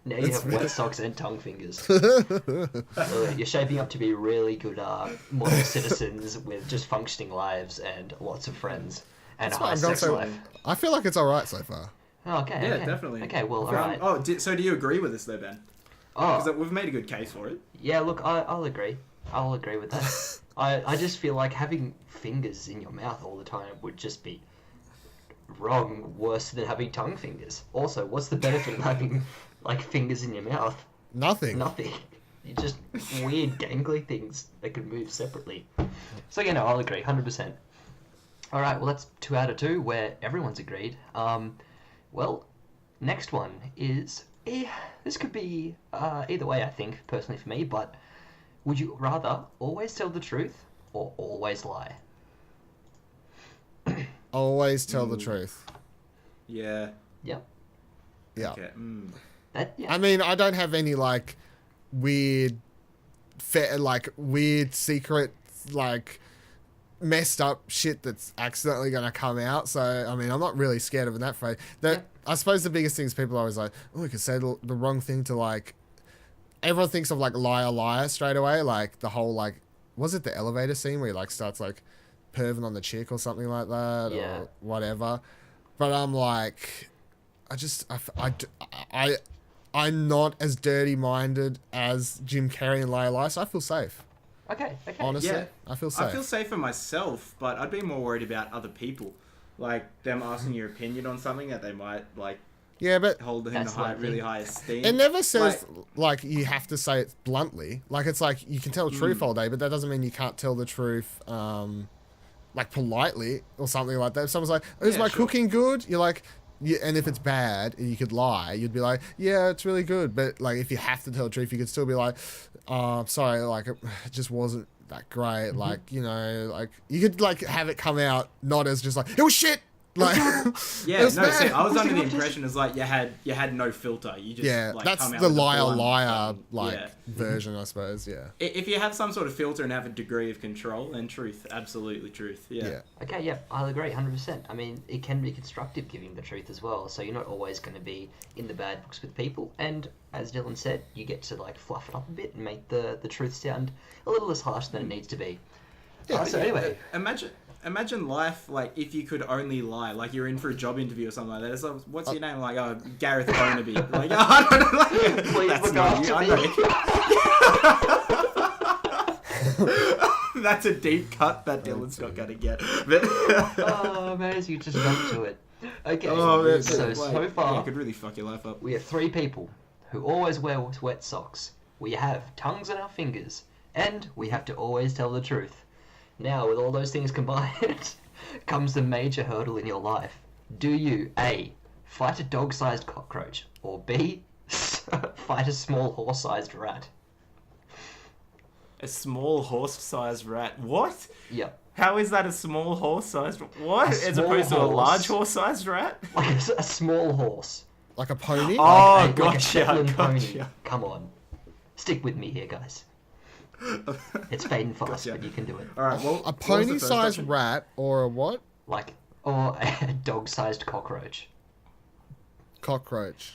now you have wet socks and tongue fingers. You're shaping up to be really good model citizens with just functioning lives and lots of friends and a high I'm going sex so- life. I feel like it's alright so far. Oh, okay. Yeah, okay. definitely. Okay, well, alright. Oh, so do you agree with us though, Ben? Oh, Because we've made a good case for it. yeah, look, I'll agree. I'll agree with that. I just feel like having fingers in your mouth all the time would just be wrong, worse than having tongue fingers. Also, what's the benefit of having, like, fingers in your mouth? Nothing. Nothing. You just weird gangly things that can move separately. So, yeah, no, I'll agree, 100%. Alright, well, that's 2 out of 2, where everyone's agreed. Well, next one is... this could be either way, I think, personally for me, but would you rather always tell the truth or always lie? Always tell the truth. Yeah. Yep. Yeah. Okay. That, yeah. I mean, I don't have any like weird secret, like messed up shit that's accidentally going to come out. So, I mean, I'm not really scared of it in that phrase. I suppose the biggest thing is people are always like, oh, we could say the wrong thing to like, everyone thinks of like liar, liar straight away. Like the whole like, was it the elevator scene where he like starts like perving on the chick or something like that Yeah. or whatever. But I'm like, I'm not as dirty-minded as Jim Carrey and Layla, so I feel safe. Okay. Honestly, Yeah. I feel safe. I feel safe for myself, but I'd be more worried about other people. Like, them asking your opinion on something that they might, like, Yeah, but hold in That's really high esteem. it never says, like, you have to say it bluntly. Like, it's like, you can tell the truth all day, but that doesn't mean you can't tell the truth, like, politely or something like that. If someone's like, is my cooking good? You're like... Yeah, and if it's bad and you could lie, you'd be like, yeah, it's really good. But, like, if you have to tell the truth, you could still be like, sorry, like, it just wasn't that great. Like, you know, like, you could, like, have it come out not as just like, it was shit. Like, yeah, no, see, I was under the impression as like you had no filter. You just like that's come out the with liar like yeah. version, I suppose. Yeah. If you have some sort of filter and have a degree of control, then truth, absolutely truth. Yeah. Okay, yeah, I'll agree 100%. I mean, it can be constructive giving the truth as well, so you're not always going to be in the bad books with people, and as Dylan said, you get to like fluff it up a bit and make the truth sound a little less harsh than it needs to be. Yeah, so anyway... Imagine life, like, if you could only lie. Like, you're in for a job interview or something like that. It's like, what's your name? Like, oh, Gareth Barnaby. Like, oh, I don't know. Like, Please that's look not after you. That's a deep cut that Dylan's not going to get. But oh, man, you just jumped to it. Okay, man, so far... Yeah, it could really fuck your life up. We have 3 people who always wear wet socks. We have tongues on our fingers. And we have to always tell the truth. Now, with all those things combined, comes the major hurdle in your life. Do you, A, fight a dog-sized cockroach, or B, fight a small horse-sized rat? A small horse-sized rat? What? Yep. How is that a small horse-sized... What? As small opposed to a horse. large horse-sized rat? Like a small horse. Like a pony? Oh, Like a gotcha, Shetland pony. gotcha. Come on. Stick with me here, guys. It's fading fast, Gotcha. but you can do it. Alright, well... A pony-sized rat or a what? Like, or a dog-sized cockroach. Cockroach.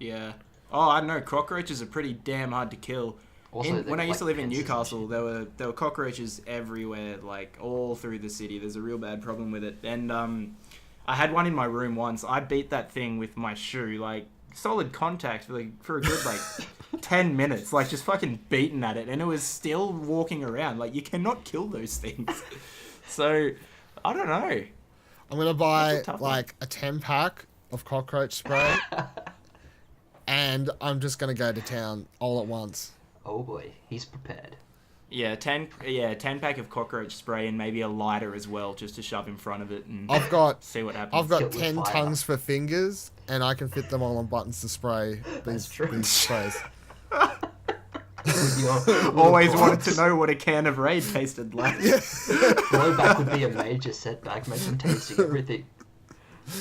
Yeah. Oh, I don't know. Cockroaches are pretty damn hard to kill. Also, When I used to live in fences and Newcastle, shit. there were cockroaches everywhere, like all through the city. There's a real bad problem with it. And I had one in my room once. I beat that thing with my shoe, like solid contact for a good like 10 minutes, like just fucking beating at it, and it was still walking around. Like, you cannot kill those things. So I don't know. I'm gonna buy That's a tough like a 10-pack of cockroach spray, and I'm just gonna go to town all at once. Oh boy, he's prepared. Yeah, 10 pack of cockroach spray and maybe a lighter as well, just to shove in front of it and I've got see what happens. I've got Killed with 10 fire. tongues for fingers, and I can fit them all on buttons to spray That's these true. sprays. Always wanted to know what a can of Raid tasted like. Blowback would be a major setback, make them tasting everything.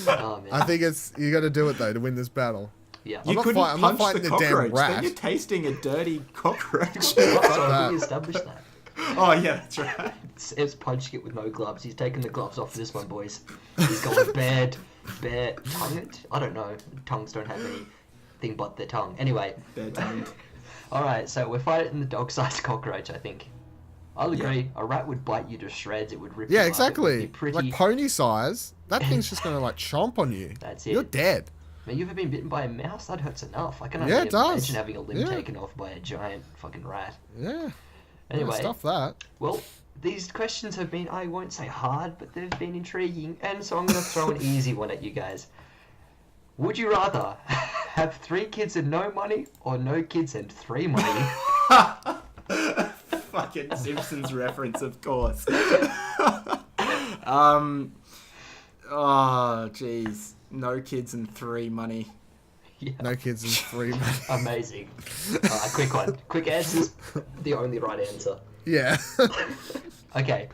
Oh, man. I think you got to do it though to win this battle. Yeah. You not couldn't I'm not punch fighting the the damn cockroach, then rat. you're tasting a dirty cockroach. So that. we established that. Oh yeah, that's right. It's punching it with no gloves. He's taking the gloves off for this one, boys. He's going bare tongued. I don't know. Tongues don't have anything but their tongue. Anyway. Bare-tongued. Alright, so we're fighting the dog-sized cockroach, I think. I'll agree. A rat would bite you to shreds. It would rip you Yeah, up. It exactly. would be pretty... Like pony size. That thing's just gonna like chomp on you. That's it. You're dead. Man, you ever been bitten by a mouse? That hurts enough. I can Yeah, only it does. imagine having a limb Yeah. taken off by a giant fucking rat. Yeah. Anyway, Stuff that. well, these questions have been, I won't say hard, but they've been intriguing, and so I'm going to throw an easy one at you guys. Would you rather have 3 kids and no money, or no kids and 3 money? Fucking Simpsons reference, of course. Oh, jeez. No kids and 3 money. Yeah. No kids and 3 money. Amazing. Quick one. Quick answers. The only right answer. Yeah. Okay.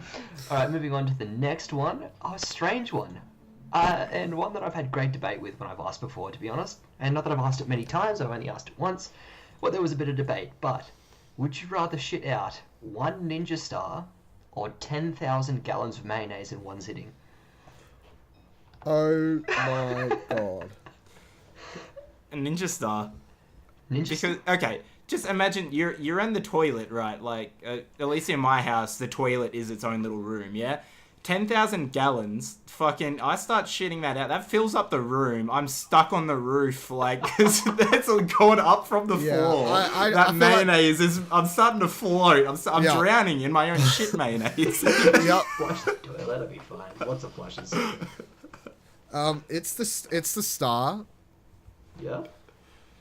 Alright, moving on to the next one. Oh, a strange one. And one that I've had great debate with when I've asked before, to be honest. And not that I've asked it many times, I've only asked it once. Well, there was a bit of debate, but would you rather shit out 1 Ninja Star or 10,000 gallons of mayonnaise in one sitting? Oh my god. A Ninja Star. Ninja Star? Because, okay, just imagine you're in the toilet, right? Like, at least in my house, the toilet is its own little room, yeah? 10,000 gallons, fucking, I start shitting that out. That fills up the room. I'm stuck on the roof, like, because that's all going up from the floor. I mayonnaise is, I'm starting to float. I'm drowning in my own shit mayonnaise. Yep. Flush the toilet, that'll be fine. Lots of flushes. It's the star. Yeah.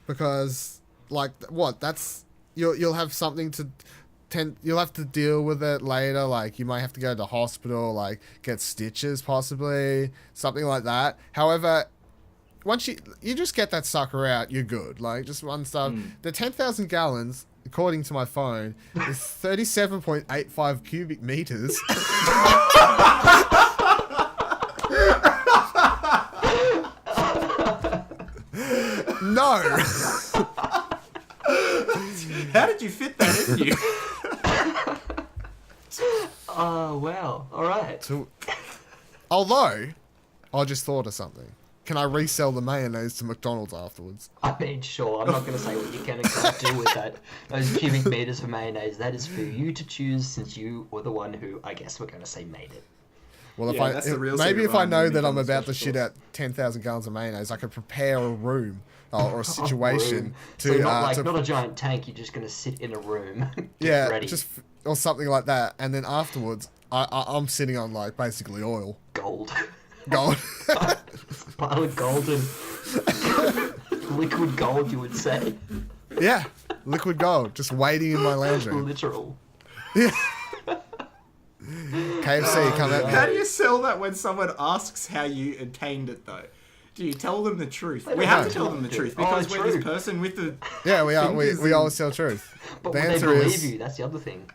Because, like, what? That's you'll have something to. You'll have to deal with it later. Like, you might have to go to the hospital, like, get stitches, possibly, something like that. However, once you just get that sucker out, you're good. Like, just one stuff. The 10,000 gallons, according to my phone, is 37.85 cubic meters. No. How did you fit that in you? Oh, wow. All right. So, although, I just thought of something. Can I resell the mayonnaise to McDonald's afterwards? I mean, sure. I'm not going to say what you can and can't do with that. Those cubic meters of mayonnaise, that is for you to choose, since you were the one who, I guess we're going to say, made it. Well, maybe if I know that I'm about to shit out 10,000 gallons of mayonnaise, I could prepare a room or a situation to... So not a giant tank, you're just going to sit in a room, yeah, ready. Or something like that. And then afterwards, I'm sitting on, like, basically oil. Gold. Gold. Pile of golden... liquid gold, you would say. Yeah, liquid gold, just waiting in my lounge room. Literal. Yeah. KFC, come at me. How do you sell that when someone asks how you obtained it, though? Do you tell them the truth? We have to tell them the truth because we're this person with the... Yeah, we are. We always tell truth. But The when they answer believe is... you, that's the other thing.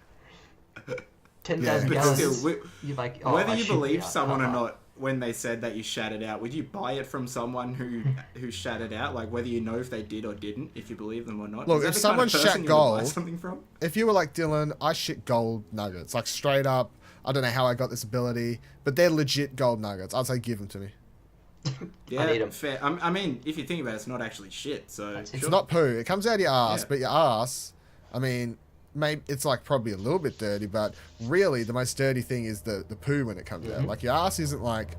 10,000 But gallons. still, You're like, whether you believe someone or not, when they said that you shat it out, would you buy it from someone who shat it out? Like, whether you know if they did or didn't, if you believe them or not? Look, if someone shat gold, something from? If you were like, Dylan, I shit gold nuggets, like straight up, I don't know how I got this ability, but they're legit gold nuggets. I'd say give them to me. Yeah, I need 'em. fair. I mean, if you think about it, it's not actually shit, so... It's not poo. It comes out of your ass, but your ass, I mean, maybe it's like probably a little bit dirty, but really the most dirty thing is the poo when it comes out. Like, your ass isn't like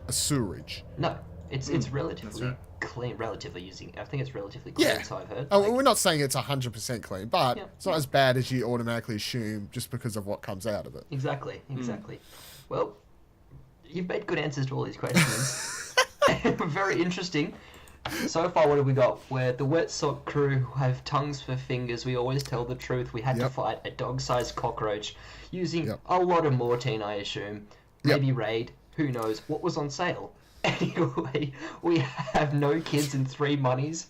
a sewerage. No, it's relatively right. clean. Relatively using, I think it's relatively clean. Yeah. So I've heard. Oh, we're not saying it's 100% clean, but Yeah. it's not as bad as you automatically assume just because of what comes out of it. Exactly. Well, you've made good answers to all these questions. Very interesting. So far, what have we got? Where the wet sock crew have tongues for fingers. We always tell the truth. We had to fight a dog-sized cockroach using a lot of mortine, I assume. Maybe Raid. Who knows? What was on sale? Anyway, we have no kids and 3 monies.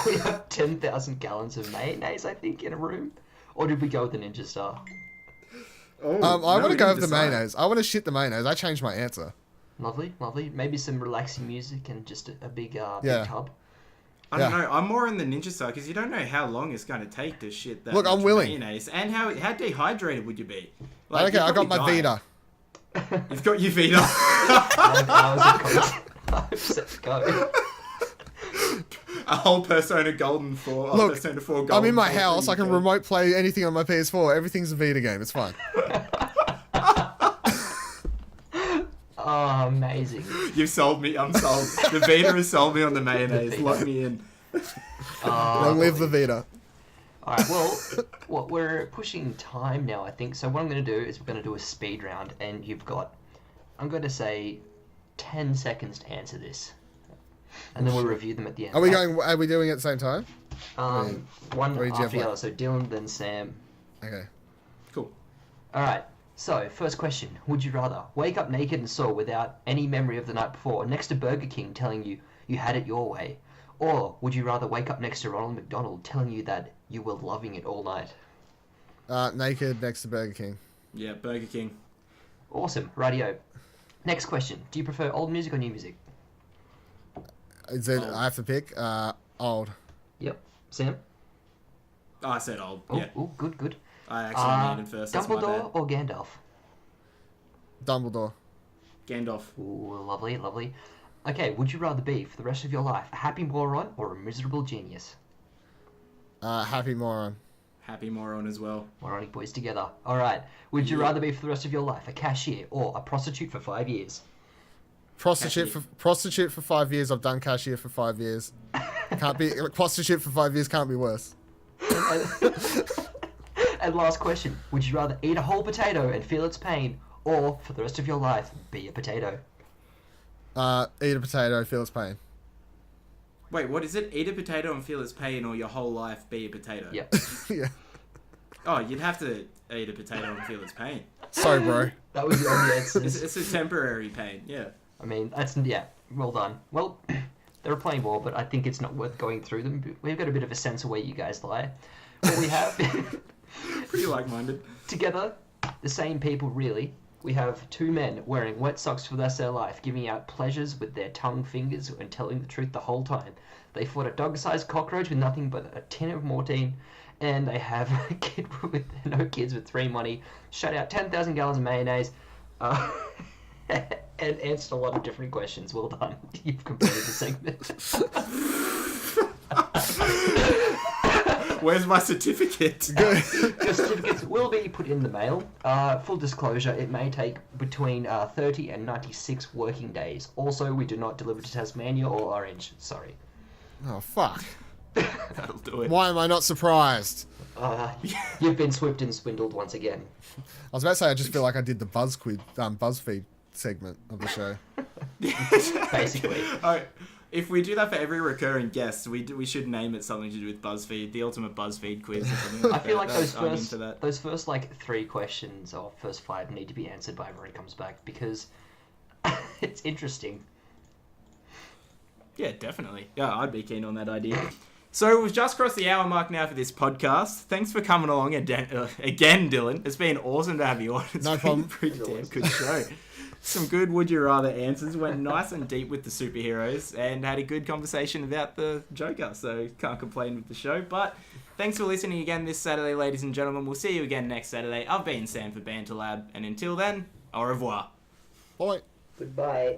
We have 10,000 gallons of mayonnaise, I think, in a room. Or did we go with the Ninja Star? I want to go with the mayonnaise. I want to shit the mayonnaise. I changed my answer. Lovely. Maybe some relaxing music and just a big tub. I don't know. I'm more in the Ninja Star because you don't know how long it's going to take to shit that Look, I'm much willing. mayonnaise. And how dehydrated would you be? Like, Okay, I got my Vita. You've got your Vita. 5 hours of set to go. A whole Persona Golden 4. Look, Persona 4 Golden I'm in my 4 house. I can remote play anything on my PS4. Everything's a Vita game. It's fine. Oh, amazing. You've sold me. I'm sold. The Vita has sold me on the mayonnaise. Lock me in. Long live the Vita. Alright, well, we're pushing time now, I think. So what I'm going to do is we're going to do a speed round, and you've got, I'm going to say, 10 seconds to answer this. And then we'll review them at the end. Are we doing it at the same time? One after the other. So Dylan, then Sam. Okay. Cool. Alright, so first question. Would you rather wake up naked and sore without any memory of the night before next to Burger King telling you you had it your way? Or would you rather wake up next to Ronald McDonald telling you that you were loving it all night? Naked next to Burger King. Yeah, Burger King. Awesome. Radio. Next question. Do you prefer old music or new music? Is it? I have to pick. Old. Yep. Sam? Oh, I said old. Oh, Yeah. oh, good. I actually needed first. That's my Dumbledore bad. or Gandalf? Dumbledore. Gandalf. Ooh, lovely. Okay, would you rather be, for the rest of your life, a happy moron or a miserable genius? Happy moron. Happy moron as well. Moronic boys together. All right. Would you rather be for the rest of your life a cashier or a prostitute for 5 years? Prostitute for 5 years. I've done cashier for 5 years. Can't be prostitute for 5 years. Can't be worse. And last question: would you rather eat a whole potato and feel its pain, or for the rest of your life be a potato? Eat a potato, feel its pain. Wait, what is it? Eat a potato and feel its pain, or your whole life be a potato? Yep. Yeah. Oh, you'd have to eat a potato and feel its pain. Sorry, bro. That was the only answer. It's a temporary pain, yeah. I mean, well done. Well, they were playing ball, but I think it's not worth going through them. We've got a bit of a sense of where you guys lie. What we have... Pretty like-minded. Together, the same people, really. We have two men wearing wet socks for the rest of their life, giving out pleasures with their tongue fingers and telling the truth the whole time. They fought a dog-sized cockroach with nothing but a tin of mortine, and they have a kid with no kids with 3 money, shut out 10,000 gallons of mayonnaise, and answered a lot of different questions. Well done. You've completed the segment. Where's my certificate? Your certificates will be put in the mail. Full disclosure, it may take between 30 and 96 working days. Also, we do not deliver to Tasmania or Orange. Sorry. Oh, fuck. That'll do it. Why am I not surprised? You've been swift and swindled once again. I was about to say, I just feel like I did the BuzzFeed segment of the show. Basically. Alright, if we do that for every recurring guest, we should name it something to do with BuzzFeed, the ultimate BuzzFeed quiz or something like I feel like that. those first like 3 questions or first 5 need to be answered by everyone who comes back, because it's interesting. Yeah, definitely. Yeah, I'd be keen on that idea. So we've just crossed the hour mark now for this podcast. Thanks for coming along again, Dylan. It's been awesome to have you on. It's No been problem. a pretty damn good show. Some good would you rather answers. Went nice and deep with the superheroes and had a good conversation about the Joker. So can't complain with the show. But thanks for listening again this Saturday, ladies and gentlemen. We'll see you again next Saturday. I've been Sam for Banter Lab. And until then, au revoir. Bye. Goodbye.